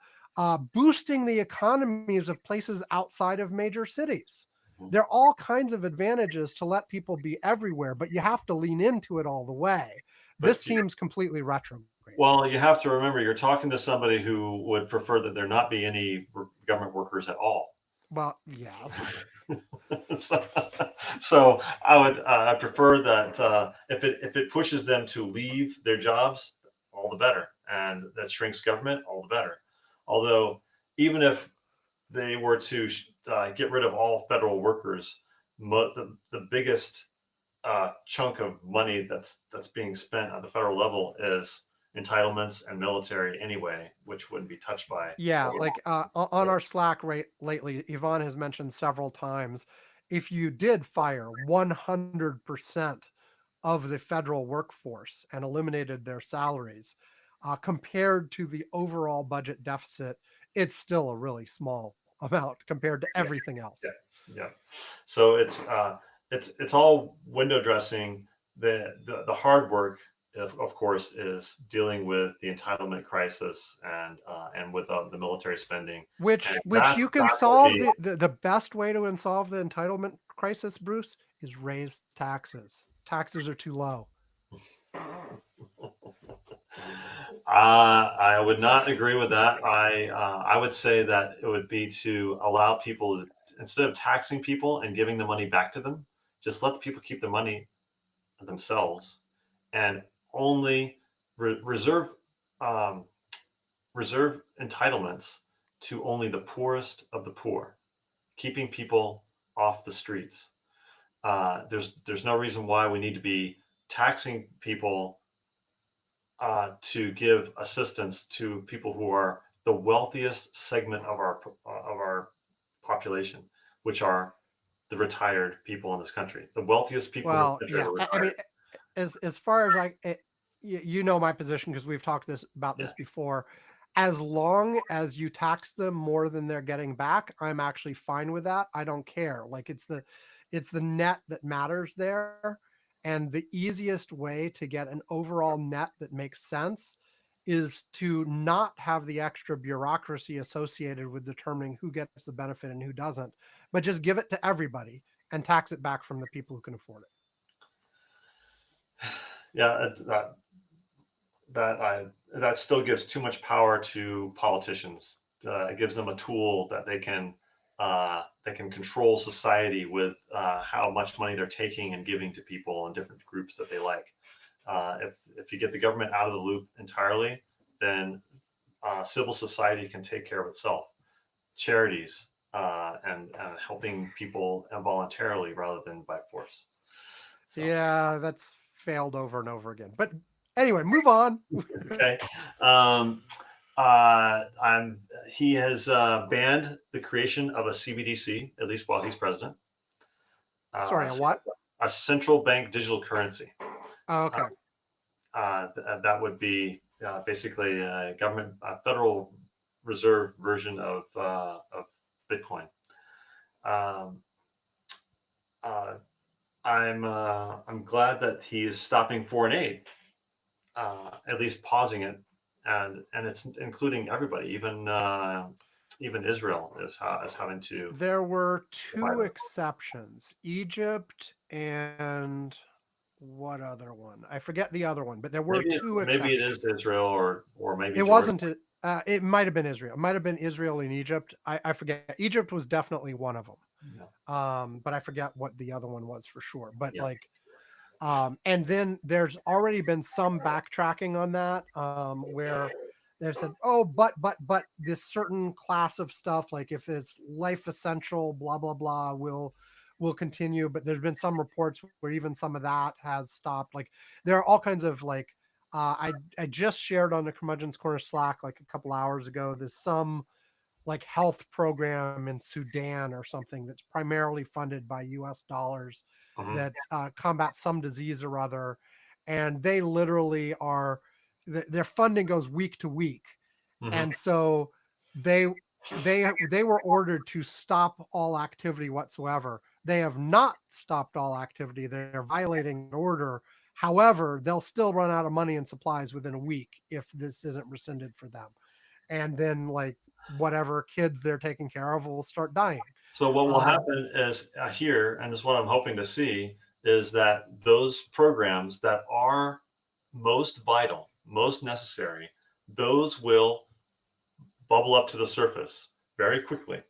boosting the economies of places outside of major cities. There are all kinds of advantages to let people be everywhere, but you have to lean into it all the way. This But seems completely retrograde. well, you have to remember you're talking to somebody who would prefer that there not be any government workers at all. Well, yes. so, so I prefer that if it pushes them to leave their jobs, all the better, and that shrinks government, all the better. Although even if they were to get rid of all federal workers, the biggest chunk of money that's being spent at the federal level is entitlements and military anyway, which wouldn't be touched by. Yeah, like on our Slack lately, Yvonne has mentioned several times, if you did fire 100% of the federal workforce and eliminated their salaries, compared to the overall budget deficit, it's still a really small amount compared to Yeah, everything else. yeah, yeah. So it's all window dressing. The hard work, of course, is dealing with the entitlement crisis and with the military spending, and Which you can that will solve. be. The best way to solve the entitlement crisis, Bruce, is raise taxes. Taxes are too low. I would not agree with that. I would say that it would be to allow people, instead of taxing people and giving the money back to them, just let the people keep the money themselves, and only reserve um, reserve entitlements to only the poorest of the poor, keeping people off the streets. There's no reason why we need to be taxing people to give assistance to people who are the wealthiest segment of our population, which are the retired people in this country. The wealthiest people in Well, this country yeah. are I mean, retired. as far as you know my position because we've talked about Yeah. this before. As long as you tax them more than they're getting back, I'm actually fine with that. I don't care. Like it's the net that matters there, and the easiest way to get an overall net that makes sense is to not have the extra bureaucracy associated with determining who gets the benefit and who doesn't, but just give it to everybody and tax it back from the people who can afford it. Yeah, that still gives too much power to politicians. It gives them a tool that they can control society with how much money they're taking and giving to people in different groups that they like. If you get the government out of the loop entirely, then civil society can take care of itself. Charities and helping people involuntarily rather than by force. So. Yeah, that's failed over and over again. But anyway, move on. Okay. Um, I'm. He has banned the creation of a CBDC, at least while he's president. Sorry, Uh, a what? a central bank digital currency. Oh, Uh, okay. that would be basically a federal reserve version of Bitcoin. Um, uh, I'm glad that he is stopping foreign aid, at least pausing it, and it's including everybody, even Israel is having to There were provide two them. exceptions, Egypt and what other one? I forget the other one, but there were two Maybe it is exceptions. Israel or maybe It Jordan. wasn't. It might have been Israel. It might have been Israel and Egypt. I forget. Egypt was definitely one of them. Yeah, But I forget what the other one was for sure. But yeah. like, and then there's already been some backtracking on that, where they've said, oh, but this certain class of stuff, like if it's life essential, blah blah blah, will continue. But there's been some reports where even some of that has stopped. Like there are all kinds of like, I just shared on the Curmudgeon's Corner Slack like a couple hours ago. There's some like health program in Sudan or something that's primarily funded by US dollars Hmm. that combats some disease or other. And they literally are, their funding goes week to week. Hmm. And so they, they were ordered to stop all activity whatsoever. They have not stopped all activity. They're violating an order. However, they'll still run out of money and supplies within a week if this isn't rescinded for them. And then, like, whatever kids they're taking care of will start dying. So what will Um, happen is here, and this is what I'm hoping to see, is that those programs that are most vital, most necessary, those will bubble up to the surface very quickly,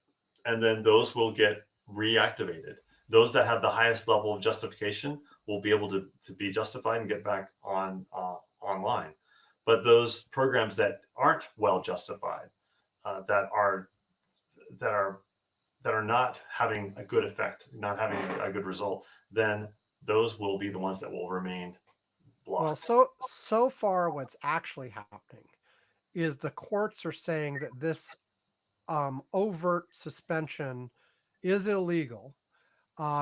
and then those will get reactivated. Those that have the highest level of justification will be able to be justified and get back on online. But those programs that aren't well justified, that are that are that are not having a good effect, not having a good result, then those will be the ones that will remain well, blocked. so far, what's actually happening is the courts are saying that this overt suspension is illegal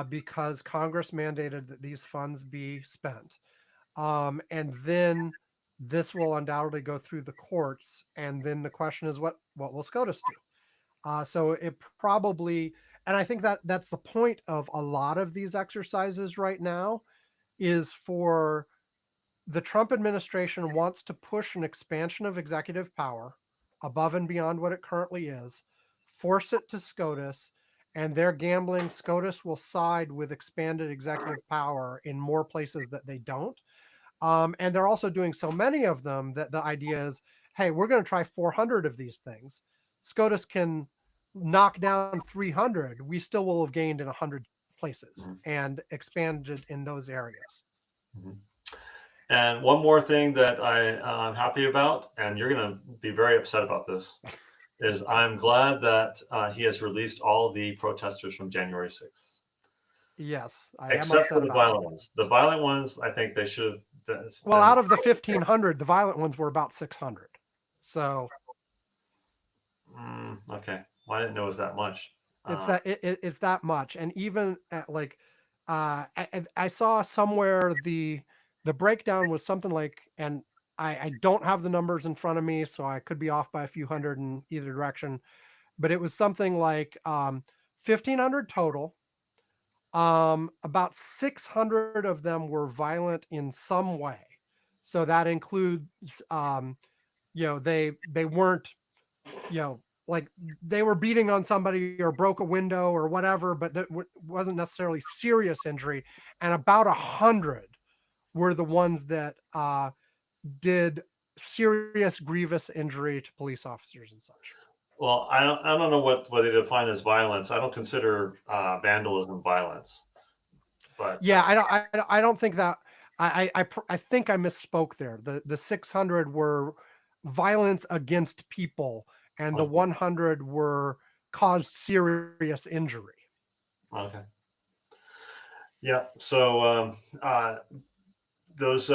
because Congress mandated that these funds be spent. And then this will undoubtedly go through the courts. And then the question is, what will SCOTUS do? So it probably, and I think that that's the point of a lot of these exercises right now, is for the Trump administration wants to push an expansion of executive power above and beyond what it currently is, force it to SCOTUS, and they're gambling SCOTUS will side with expanded executive power in more places that they don't. And they're also doing so many of them that the idea is, hey, we're going to try 400 of these things. SCOTUS can knock down 300. We still will have gained in 100 places Mhm. and expanded in those areas. Mhm. And one more thing that I'm happy about, and you're going to be very upset about this, is I'm glad that he has released all the protesters from January 6th, Yes, I am except for upset the about that. violent ones. The violent ones, I think they should have Well, been. out of the 1,500, the violent ones were about 600. So Okay. Well, I didn't know it was that much. it's that much. And even at like, I saw somewhere the breakdown was something like, and I don't have the numbers in front of me, so I could be off by a few hundred in either direction. But it was something like 1,500 total. About 600 of them were violent in some way. So that includes, they weren't, you know, like they were beating on somebody or broke a window or whatever, but it wasn't necessarily serious injury. And about 100 were the ones that did serious, grievous injury to police officers and such. Well, I don't know what they define as violence. I don't consider vandalism violence, but Yeah, I don't think that I think I misspoke there. The 600 were violence against people, and the okay. 100 were caused serious injury. Okay. Yeah. So those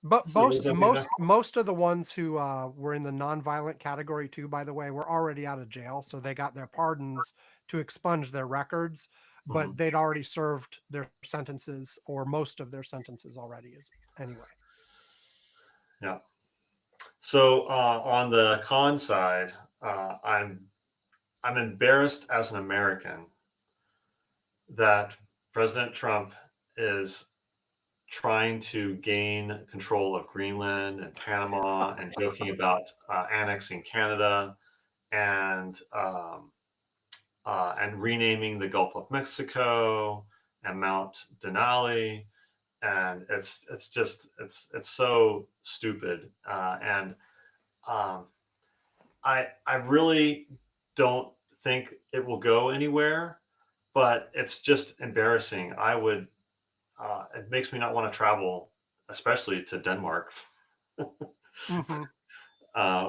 But so what does that mean there? most of the ones who were in the nonviolent category too, by the way, were already out of jail, so they got their pardons to expunge their records. But Mhm. they'd already served their sentences or most of their sentences already, as anyway. Yeah. So on the con side, I'm embarrassed as an American that President Trump is trying to gain control of Greenland and Panama and joking about annexing Canada and and renaming the Gulf of Mexico and Mount Denali, and it's so stupid, and um, I really don't think it will go anywhere, but it's just embarrassing. It makes me not want to travel, especially to Denmark, Hmm.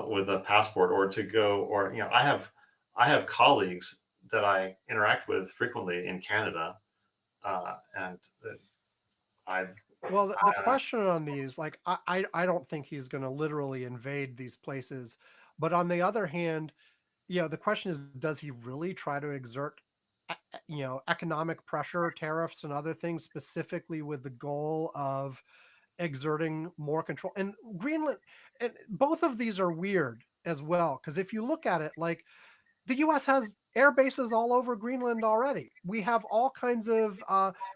with a passport, or to go, or I have colleagues that I interact with frequently in Canada, and I Well, the question on these, like, I don't think he's going to literally invade these places. But on the other hand, the question is, does he really try to exert, economic pressure, tariffs, and other things specifically with the goal of exerting more control? And Greenland, and both of these are weird as well, because if you look at it, like, the U.S. has air bases all over Greenland already. We have all kinds of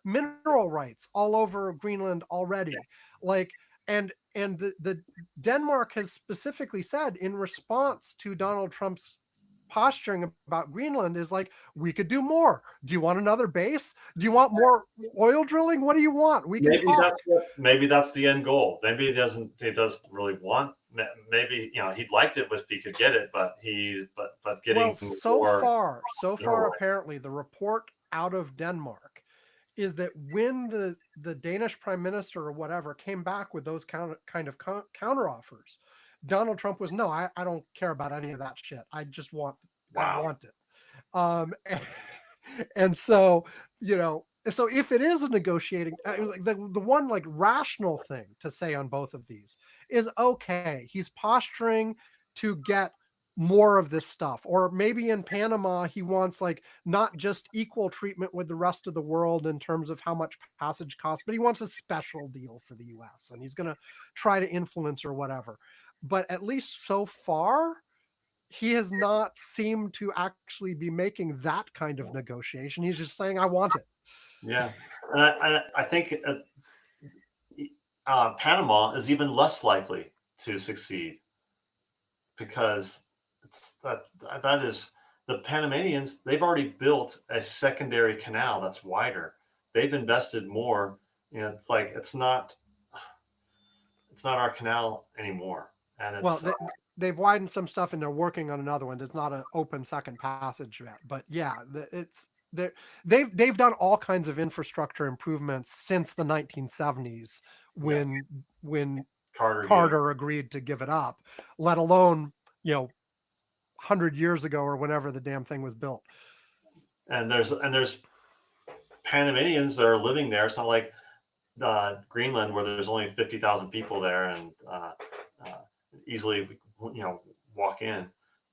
mineral rights all over Greenland already. Like, and the Denmark has specifically said in response to Donald Trump's posturing about Greenland is like, we could do more. Do you want another base? Do you want more oil drilling? What do you want? We can talk. Maybe that's the end goal. Maybe he doesn't really want. Maybe he'd liked it if he could get it, but getting so more far apparently the report out of Denmark is that when the Danish prime minister or whatever came back with those kind of counter offers, Donald Trump was, no, I don't care about any of that shit. I just want, I want it. And so, so if it is a negotiating, the one like rational thing to say on both of these is, okay, he's posturing to get more of this stuff, or maybe in Panama he wants like not just equal treatment with the rest of the world in terms of how much passage costs, but he wants a special deal for the US and he's going to try to influence or whatever. But at least so far he has not seemed to actually be making that kind of negotiation. He's just saying, I want it. Yeah, and I think Panama is even less likely to succeed because that is the Panamanians. They've already built a secondary canal that's wider. They've invested more. It's like it's not our canal anymore. And it's they've widened some stuff and they're working on another one. It's not an open second passage yet, but yeah, they've done all kinds of infrastructure improvements since the 1970s when Carter agreed to give it up, let alone 100 years ago or whenever the damn thing was built. And there's Panamanians that are living there. It's not like Greenland where there's only 50,000 people there and easily walk in.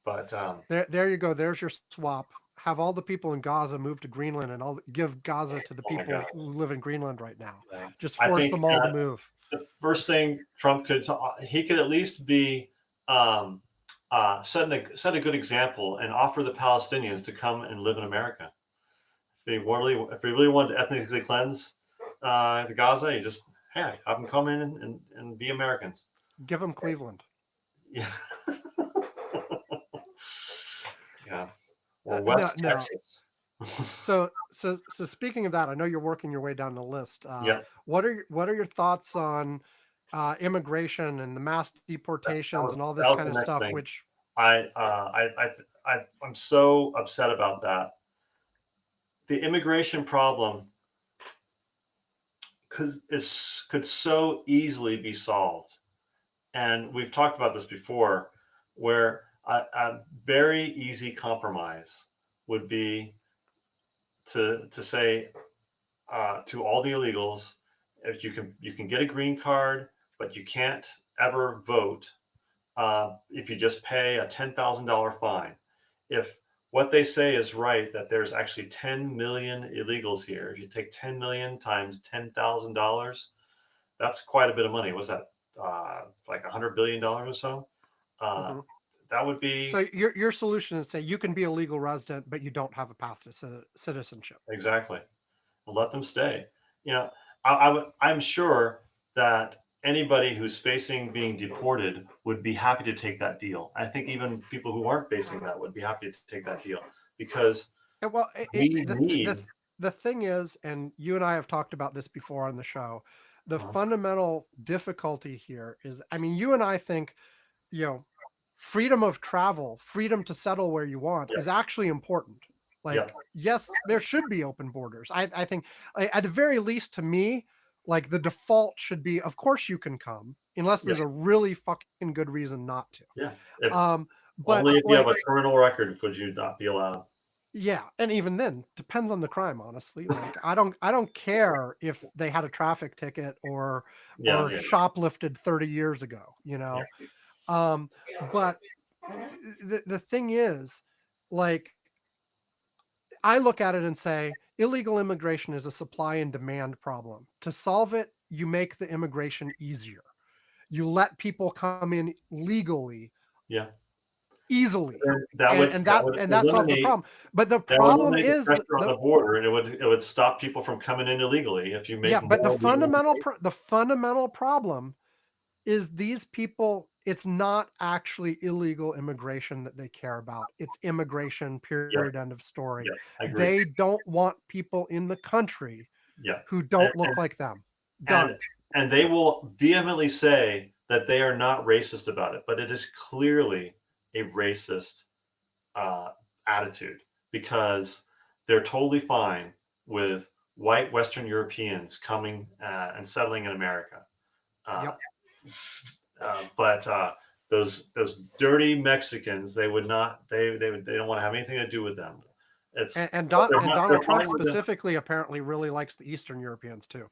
But there you go. There's your swap. Have all the people in Gaza move to Greenland, and I'll give Gaza to the people who live in Greenland right now. Yeah. Just force them all to move. The first thing Trump could at least be set a good example and offer the Palestinians to come and live in America. If he really wanted to ethnically cleanse the Gaza, you just have them come in and be Americans. Give them Cleveland. Yeah. Yeah. Or West Texas. So speaking of that, I know you're working your way down the list. What are your thoughts on immigration and the mass deportations and all this kind of stuff? Thing. Which I'm so upset about that. The immigration problem could so easily be solved, and we've talked about this before, where a very easy compromise would be to say to all the illegals, if you can get a green card, but you can't ever vote if you just pay a $10,000 fine. If what they say is right, that there's actually 10 million illegals here, if you take 10 million times $10,000, that's quite a bit of money. Was that like $100 billion or so? That would be. So your solution is say you can be a legal resident, but you don't have a path to citizenship. Exactly. Let them stay. I'm sure that anybody who's facing being deported would be happy to take that deal. I think even people who aren't facing that would be happy to take that deal because the thing is, and you and I have talked about this before on the show, the fundamental difficulty here is, I mean, you and I think, freedom of travel, freedom to settle where you want is actually important. Like, yes, there should be open borders. I think at the very least, to me, like the default should be, of course you can come unless there's a really fucking good reason not to. Yeah. But only if you have a criminal record would you not be allowed. Yeah, and even then, depends on the crime, honestly. Like I don't care if they had a traffic ticket or shoplifted 30 years ago, But the thing is, like, I look at it and say, illegal immigration is a supply and demand problem. To solve it, you make the immigration easier. You let people come in legally. Yeah. easily. That would And that that would and that solves the eliminate problem. But the that would problem eliminate the is pressure on the border, and it would stop people from coming in illegally if you yeah, make but more legal. the fundamental problem is these people, it's not actually illegal immigration that they care about. It's immigration, Yeah, period, end of story. yeah, I agree. They don't want people in the country Yeah, who and don't look like them. and Done. and they will vehemently say that they are not racist about it, but it is clearly a racist uh, attitude because they're totally fine with white Western Europeans coming and settling in America. Uh, Yep. but those dirty Mexicans, they would not. They don't want to have anything to do with them. It's but And they're Donald Trump fine with them. specifically apparently really likes the Eastern Europeans too.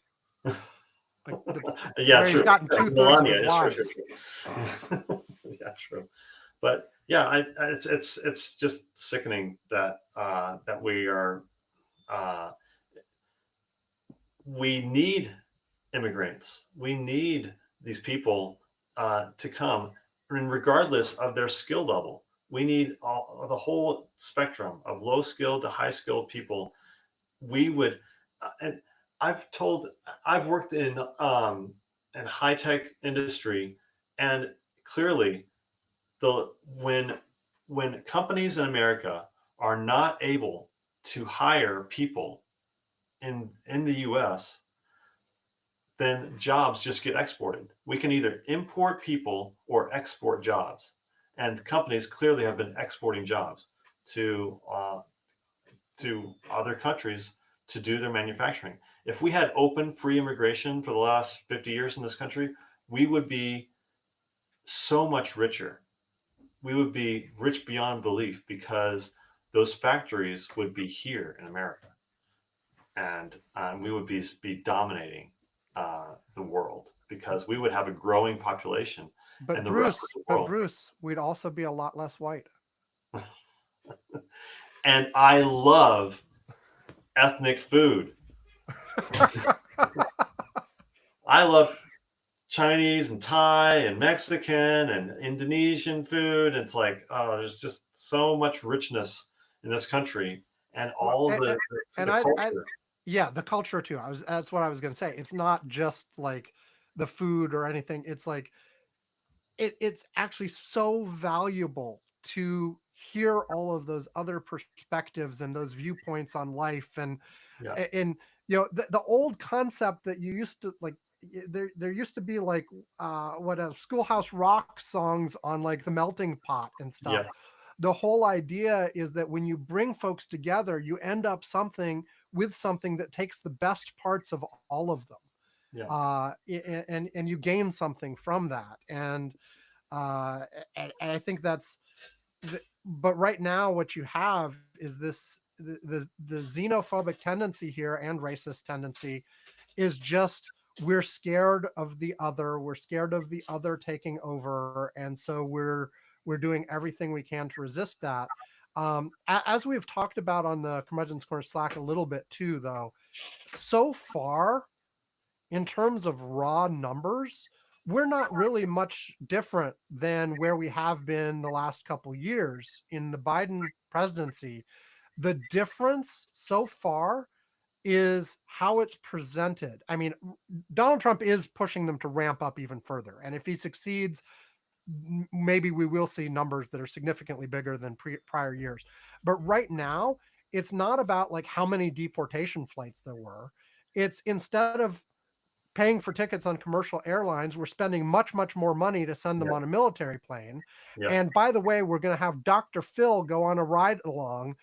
Like that's Yeah, where he's true. gotten Yeah, 2/3 of Melania, his yeah, sure, wives. sure. Yeah, true. But yeah, it's just sickening that that uh, we need immigrants. We need these people to come, and regardless of their skill level. We need the whole spectrum of low skilled to high skilled people. We would, and I've told, I've worked in high tech industry, and clearly the when companies in America are not able to hire people in the U.S., then jobs just get exported. We can either import people or export jobs, and companies clearly have been exporting jobs to other countries to do their manufacturing. If we had open, free immigration for the last 50 years in this country, we would be so much richer. We would be rich beyond belief because those factories would be here in America, and we would be dominating the world because we would have a growing population, and the rest of the But world. Bruce, we'd also be a lot less white. And I love ethnic food. I love Chinese and Thai and Mexican and Indonesian food. It's like, oh, there's just so much richness in this country and Well, all of and the I culture. yeah, the culture too. That's what I was gonna say. It's not just like the food or anything. It's like it's actually so valuable to hear all of those other perspectives and those viewpoints on life Yeah, and the old concept that you used to like there used to be like what a Schoolhouse Rock songs on like the melting pot and stuff. yeah, The whole idea is that when you bring folks together, you end up something that takes the best parts of all of them, yeah, and you gain something from that. And I think that's but right now what you have is this the xenophobic tendency here and racist tendency is just we're scared of the other, we're scared of the other taking over, and so we're doing everything we can to resist that. As we've talked about on the Curmudgeon's Corner Slack a little bit too, though, so far in terms of raw numbers, we're not really much different than where we have been the last couple years in the Biden presidency. The difference so far is how it's presented. I mean, Donald Trump is pushing them to ramp up even further. And if he succeeds, maybe we will see numbers that are significantly bigger than prior years. But right now, it's not about like how many deportation flights there were. It's instead of paying for tickets on commercial airlines, we're spending much more money to send them yeah, on a military plane. yeah, And by the way, we're going to have Dr. Phil go on a ride along,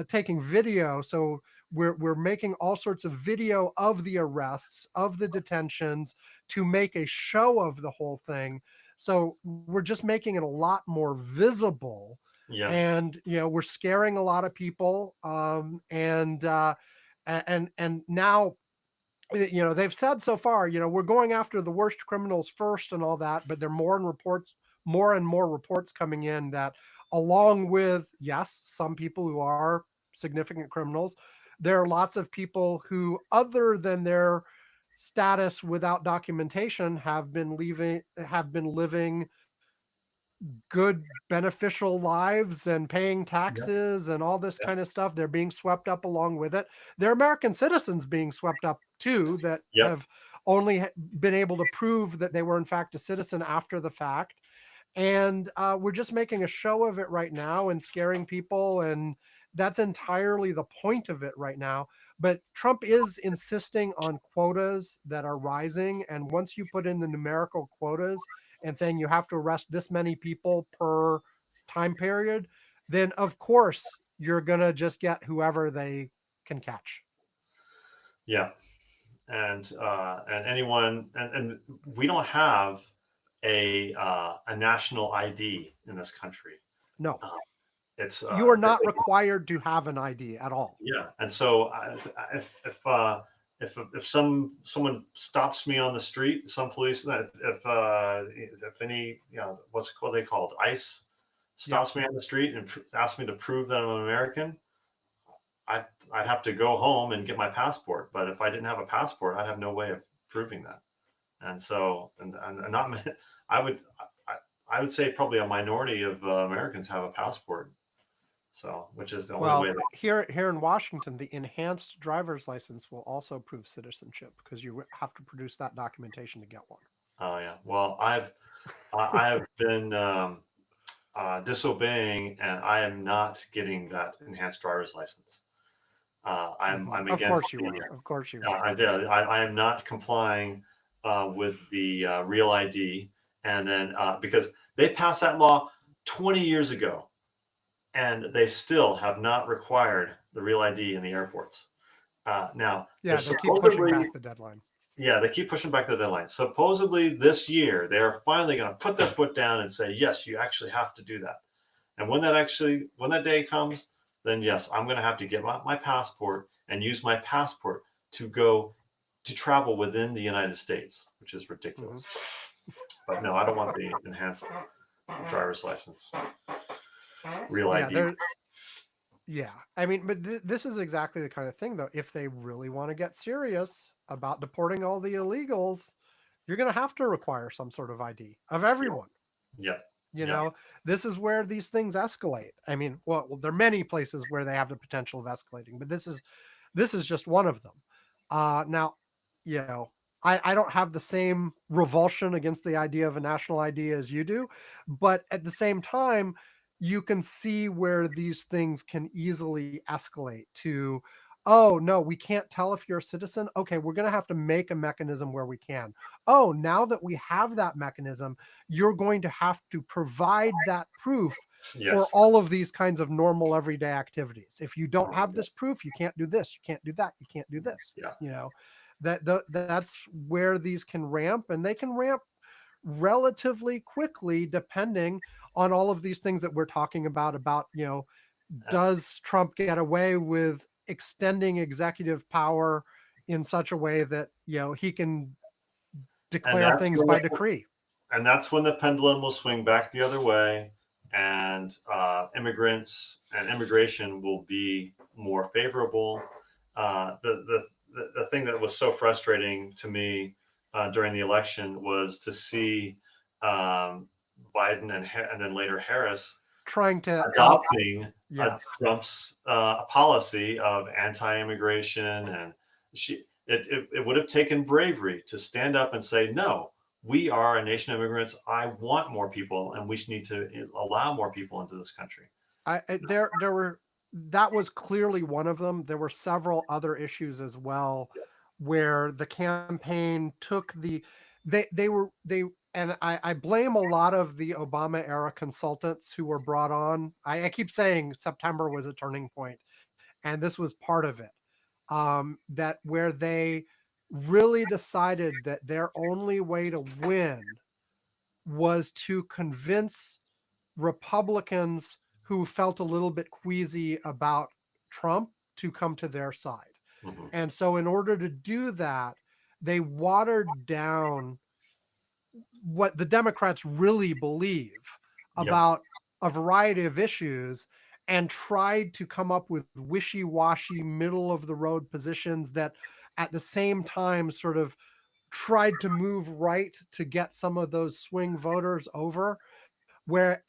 taking video. So we're making all sorts of video of the arrests, of the detentions, to make a show of the whole thing. So we're just making it a lot more visible, yeah, and we're scaring a lot of people. And now they've said so far, we're going after the worst criminals first and all that, but there are more and more reports coming in that, along with, yes, some people who are significant criminals, there are lots of people who, other than their status without documentation, have been living good beneficial lives and paying Yep. taxes and all this Yep. kind of stuff. They're being swept up along with it. They're American citizens being swept up too that Yep. have only been able to prove that they were in fact a citizen after the fact. And we're just making a show of it right now and scaring people, and that's entirely the point of it right now. But Trump is insisting on quotas that are rising, and once you put in the numerical quotas and saying you have to arrest this many people per time period, then of course you're gonna just get whoever they can catch. Yeah. And anyone, and we don't have a national ID in this country. No, Uh, it's you are not required to have an ID at all. Yeah, and so if someone stops me on the street, some police, if any, what's what they called, ICE, Yep. stops me on the street and asks me to prove that I'm an American, I'd have to go home and get my passport. But if I didn't have a passport, I'd have no way of proving that. And so, and not, I would, I, I would say probably a minority of Americans have a passport. So, which is the only Well, way that, here in Washington, the enhanced driver's license will also prove citizenship because you have to produce that documentation to get one. oh yeah. Well, I have been disobeying, and I am not getting that enhanced driver's license. I'm Of against course you are. Of course you are. I am not complying with the Real ID, and then because they passed that law 20 years ago, and they still have not required the Real ID in the airports. Now, they're Yeah, they keep pushing supposedly, back the deadline. yeah, they keep pushing back the deadline. Supposedly this year, they are finally going to put their foot down and say, yes, you actually have to do that. And when that day comes, then yes, I'm going to have to get my passport and use my passport to go to travel within the United States, which is Hmm. ridiculous. But no, I don't want the enhanced driver's license, Real Yeah, ID. yeah. I mean, but this is exactly the kind of thing, though. If they really want to get serious about deporting all the illegals, you're going to have to require some sort of ID of Yeah, everyone. yeah, You yeah, know, this is where these things escalate. I mean, well, there are many places where they have the potential of escalating, but this is just one of them. Now, you know, I don't have the same revulsion against the idea of a national ID as you do, but at the same time, you can see where these things can easily escalate to, oh no, we can't tell if you're a citizen. Okay, we're going to have to make a mechanism where we can. Oh, now that we have that mechanism, you're going to have to provide that proof for yes, all of these kinds of normal everyday activities. If you don't have this proof, you can't do this, you can't do that, you can't do this. yeah. You know, that's where these can ramp, and they can ramp relatively quickly depending on all of these things that we're talking about, Uh, does Trump get away with extending executive power in such a way that, he can and declare that's things when by decree? the pendulum will swing back the other way, and immigrants and immigration will be more favorable. The thing that was so frustrating to me during the election was to see um, Biden and then later Harris Trying to out adopting Yes. Trump's policy of anti-immigration, and it would have taken bravery to stand up and say, no, we are a nation of immigrants. I want more people, and we need to allow more people into this country. There were that was clearly one of them. There were several other issues as well where the campaign took they and I blame a lot of the Obama era consultants who were brought on. I keep saying September was a turning point, and this was part of it. That where they really decided that their only way to win was to convince Republicans who felt a little bit queasy about Trump to come to their side. Mhm. And so, in order to do that, they watered down what the Democrats really believe Yep. about a variety of issues and tried to come up with wishy washy, middle of the road positions that at the same time sort of tried to move right to get some of those swing voters over,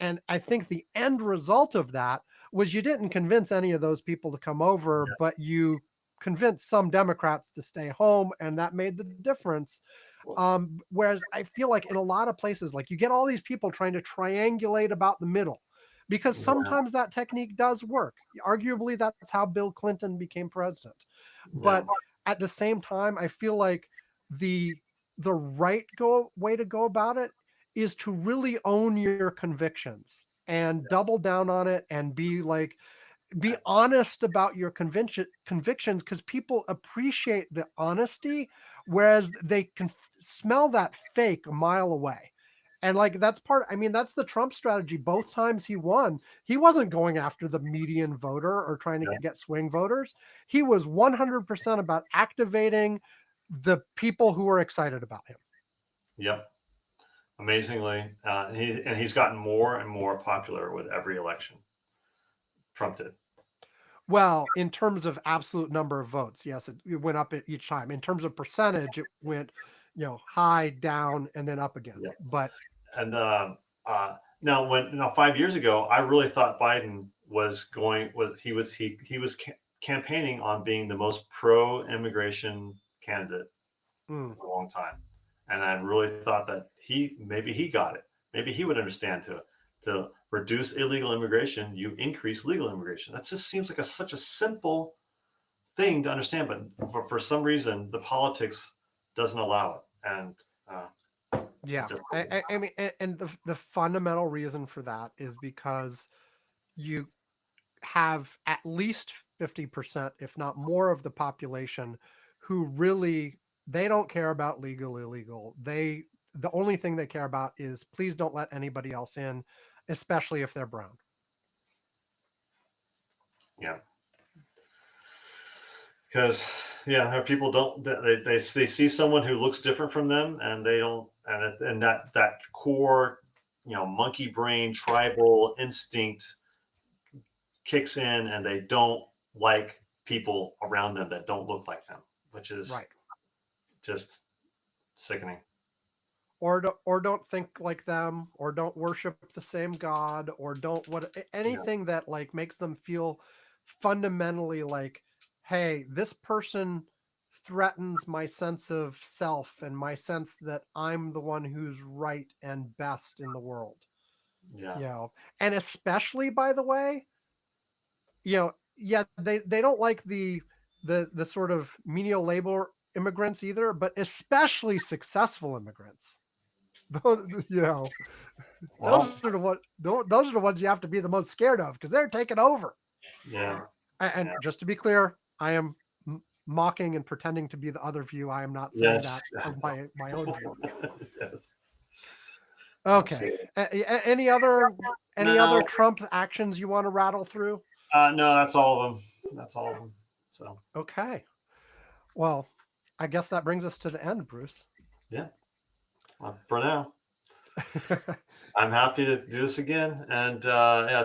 And I think the end result of that was you didn't convince any of those people to come over, Yeah. but you convinced some Democrats to stay home, and that made the difference. Well, Whereas I feel like in a lot of places, like you get all these people trying to triangulate about the middle, because yeah. sometimes that technique does work. Arguably, that's how Bill Clinton became president. Yeah. But at the same time, I feel like the the right way to go about it is to really own your convictions and double down on it and be honest about your convictions, because people appreciate the honesty, whereas they can smell that fake a mile away. And like that's part, I mean, that's the Trump strategy. Both times he won, he wasn't going after the median voter or trying to Yeah. get swing voters. He was 100% about activating the people who were excited about him. Yep. Amazingly, he's gotten more and more popular with every election. Trump did. Well, in terms of absolute number of votes, yes, it went up at each time. In terms of percentage, it went, high, down, and then up again. Yeah. But And now 5 years ago, I really thought Biden was going. He was campaigning on being the most pro-immigration candidate mm, in a long time, and I really thought that maybe he got it. Maybe he would understand to reduce illegal immigration, you increase legal immigration. That just seems like such a simple thing to understand, but for some reason, the politics doesn't allow it, and uh, it yeah, just I mean, and the fundamental reason for that is because you have at least 50%, if not more, of the population who really, they don't care about legal, illegal. The only thing they care about is please don't let anybody else in, especially if they're brown. yeah. Because yeah, there are people don't they see someone who looks different from them, and they don't, and that core, monkey brain tribal instinct kicks in, and they don't like people around them that don't look like them, which is Right. just sickening. Or don't think like them, or don't worship the same god, or don't Yeah, anything that like makes them feel fundamentally like, hey, this person threatens my sense of self and my sense that I'm the one who's right and best in the world. yeah, And especially, by the way, yeah, they don't like the sort of menial labor immigrants either, but especially successful immigrants. Those, well, those are the ones you have to be the most scared of, because they're taking over. yeah, And yeah, just to be clear, I am mocking and pretending to be the other view. I am not saying yes, that of my own view. yes, Okay. absolutely. Any other No, Trump actions you want to rattle through? no, that's all of them. That's all of them. So Okay. Well, I guess that brings us to the end, Bruce. yeah, for now. I'm happy to do this again, and yeah,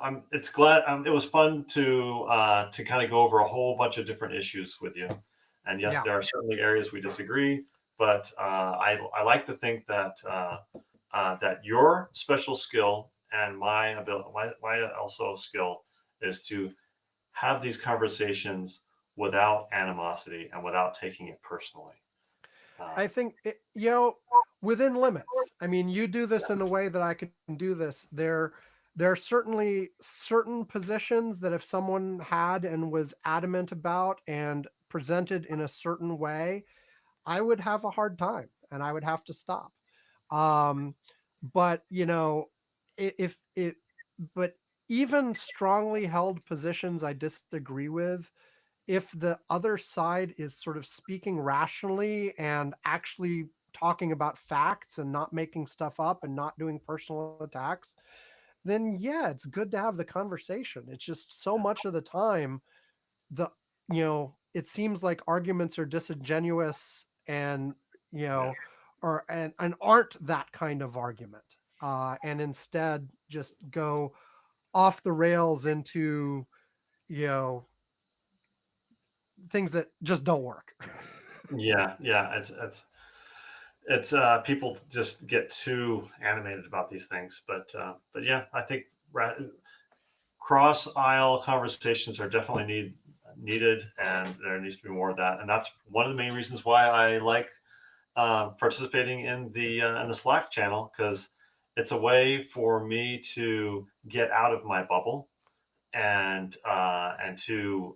I'm it's glad it was fun to kind of go over a whole bunch of different issues with you. And yes, Yeah. there are certainly areas we disagree, but I like to think that that your special skill and my ability, my also skill is to have these conversations without animosity and without taking it personally. I Um, think within limits. I mean, you do this in a way that I can do this. There are certainly certain positions that if someone had and was adamant about and presented in a certain way, I would have a hard time and I would have to stop. Um, but if it, but even strongly held positions I disagree with, if the other side is sort of speaking rationally and actually talking about facts and not making stuff up and not doing personal attacks, then yeah, it's good to have the conversation. It's just so much of the time the it seems like arguments are disingenuous and you yeah, know and aren't that kind of argument, and instead just go off the rails into you know things that just don't work. yeah, yeah. It's it's people just get too animated about these things. But yeah, I think cross aisle conversations are definitely needed, and there needs to be more of that. And that's one of the main reasons why I like participating in the Slack channel, because it's a way for me to get out of my bubble and to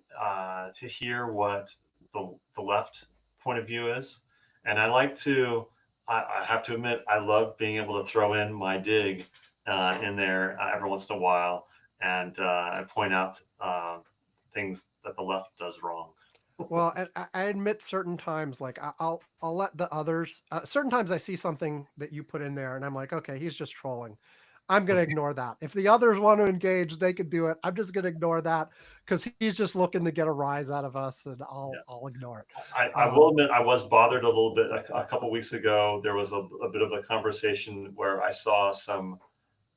hear what the left point of view is. And I like to. I have to admit, I love being able to throw in my dig in there every once in a while and point out things that the left does wrong. Well, and I admit certain times, like I'll let the others. Certain times I see something that you put in there, and I'm like, okay, he's just trolling. I'm gonna ignore that. If the others want to engage, they could do it. I'm just gonna ignore that because he's just looking to get a rise out of us, and Yeah. I'll ignore it. I will admit I was bothered a little bit a couple weeks ago. There was a bit of a conversation where I saw some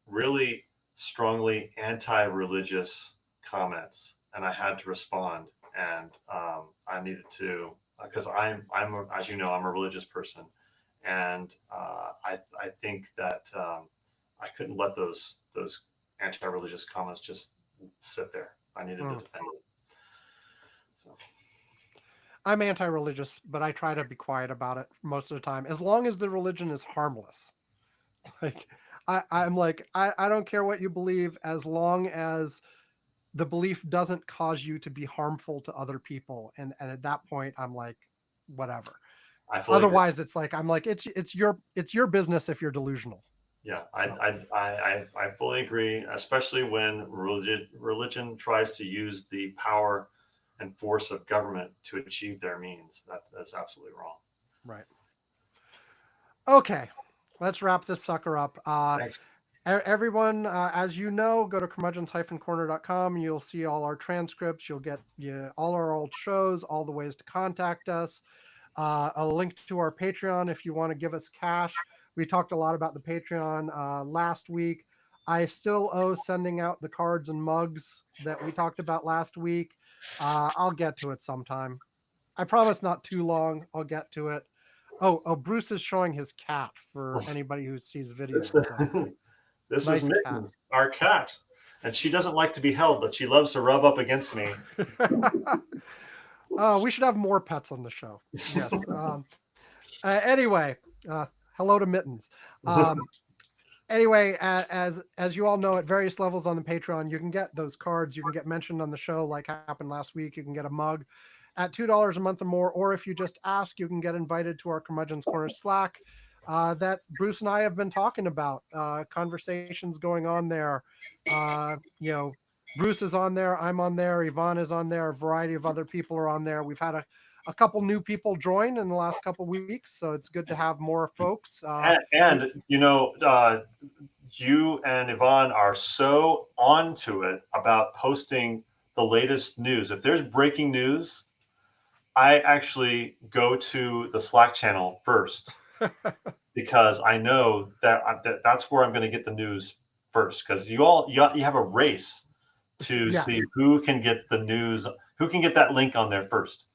really strongly anti-religious comments, and I had to respond. And I needed to because as you know, I'm a religious person, and I think that I couldn't let those anti-religious comments just sit there. I needed to Mm. defend it. So I'm anti-religious, but I try to be quiet about it most of the time, as long as the religion is harmless. Like I'm like I don't care what you believe, as long as the belief doesn't cause you to be harmful to other people. And at that point, I'm like, whatever. I fully agree. Otherwise, it's like I'm like it's your business if you're delusional. Yeah, So I fully agree, especially when religion tries to use the power and force of government to achieve their means. That's absolutely wrong. right. Okay, let's wrap this sucker up. Thanks. Everyone, as you know, go to curmudgeons-corner.com. You'll see all our transcripts. You'll get all our old shows, all the ways to contact us, a link to our Patreon if you want to give us cash. We talked a lot about the Patreon last week. I still owe sending out the cards and mugs that we talked about last week. I'll get to it sometime. I promise not too long. I'll get to it. Oh, Bruce is showing his cat for anybody who sees This, video. So this is nice cat. Mittens, our cat, and she doesn't like to be held, but she loves to rub up against me. We should have more pets on the show. Yes. Anyway, hello to Mittens. Anyway, as you all know, at various levels on the Patreon, you can get those cards. You can get mentioned on the show, like happened last week. You can get a mug at $2 a month or more, or if you just ask, you can get invited to our Curmudgeon's Corner Slack that Bruce and I have been talking about. Conversations going on there. Bruce is on there. I'm on there. Yvonne is on there. A variety of other people are on there. We've had a couple new people join in the last couple weeks, so it's good to have more folks. And you and Yvonne are so on to it about posting the latest news. If there's breaking news, I actually go to the Slack channel first because I know that's where I'm going to get the news first. Because you have a race to Yes. see who can get the news, who can get that link on there first.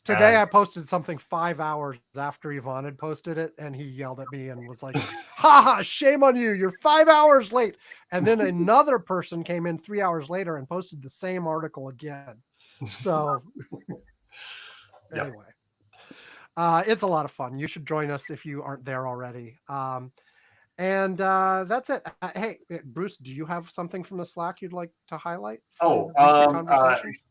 Today I posted something 5 hours after Yvonne had posted it, and he yelled at me and was like, "Ha ha! Shame on you! You're 5 hours late." And then another person came in 3 hours later and posted the same article again. So Yep. anyway, it's a lot of fun. You should join us if you aren't there already. And that's it. Hey, Bruce, do you have something from the Slack you'd like to highlight? Oh, Recent conversations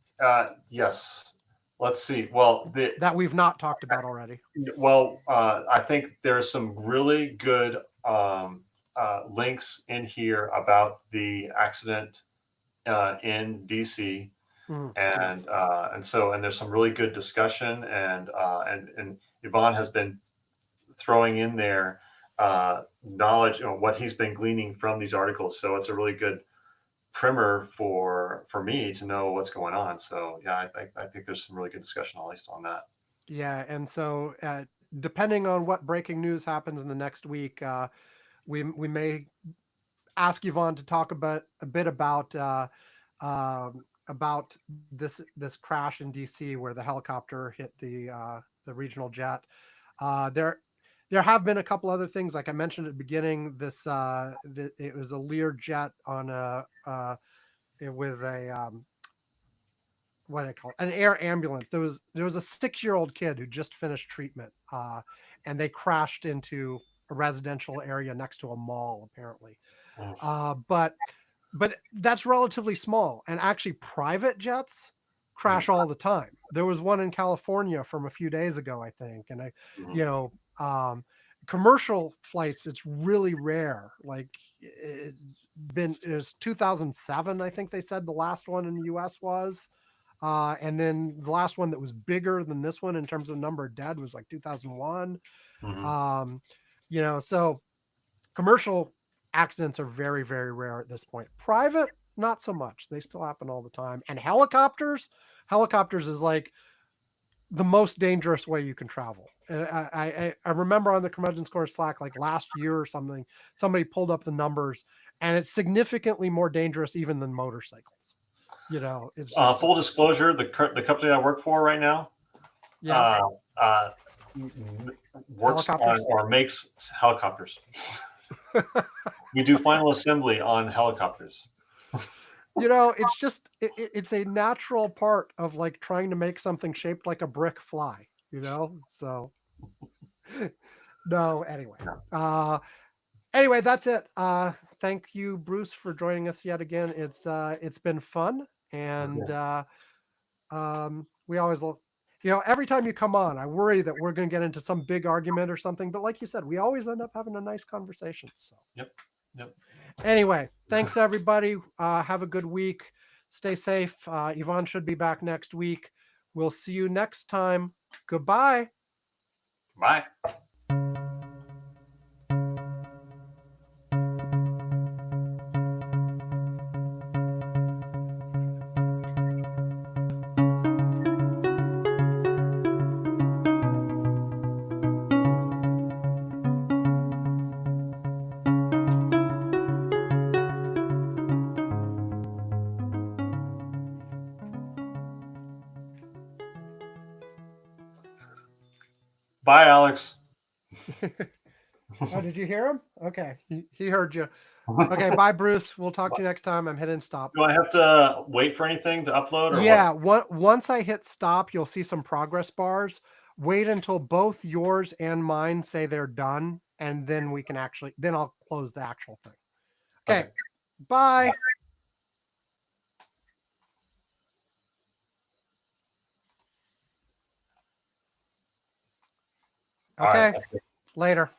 yes. Let's see. Well, that we've not talked about already. I think there's some really good links in here about the accident in DC, and Yes. and there's some really good discussion, and Yvonne has been throwing in there knowledge, what he's been gleaning from these articles. So it's a really good primer for me to know what's going on. So yeah, I think there's some really good discussion at least on that. Yeah, and so depending on what breaking news happens in the next week, we may ask Yvonne to talk a bit about this crash in DC where the helicopter hit the regional jet. there have been a couple other things, like I mentioned at the beginning. It was a Lear jet on with a what do I call it? An air ambulance. There was a 6-year-old kid who just finished treatment, and they crashed into a residential area next to a mall, apparently. But that's relatively small, and actually private jets crash all the time. There was one in California from a few days ago, I think, and you know, commercial flights, it's really rare. Like it was 2007, I think they said the last one in the US was. And then the last one that was bigger than this one in terms of number of dead was like 2001. So commercial accidents are very, very rare at this point. Private, not so much. They still happen all the time. And helicopters is like the most dangerous way you can travel. I remember on the Curmudgeon's Corner Slack, like last year or something, somebody pulled up the numbers, and it's significantly more dangerous even than motorcycles. It's just, full disclosure: the company I work for right now, works on or makes helicopters. We do final assembly on helicopters. It's just it's a natural part of like trying to make something shaped like a brick fly. So no. Anyway, that's it. Thank you, Bruce, for joining us yet again. It's been fun, and we always, every time you come on, I worry that we're going to get into some big argument or something. But like you said, we always end up having a nice conversation. So Yep. Anyway, thanks everybody. Have a good week. Stay safe. Yvonne should be back next week. We'll see you next time. Goodbye. Bye. Bye, Alex. Oh, did you hear him? Okay, he heard you. Okay, bye, Bruce. We'll talk to you next time. I'm hitting stop. Do I have to wait for anything to upload? Or yeah, what? Once I hit stop, you'll see some progress bars. Wait until both yours and mine say they're done, and then then I'll close the actual thing. Okay. Bye. Okay. Later.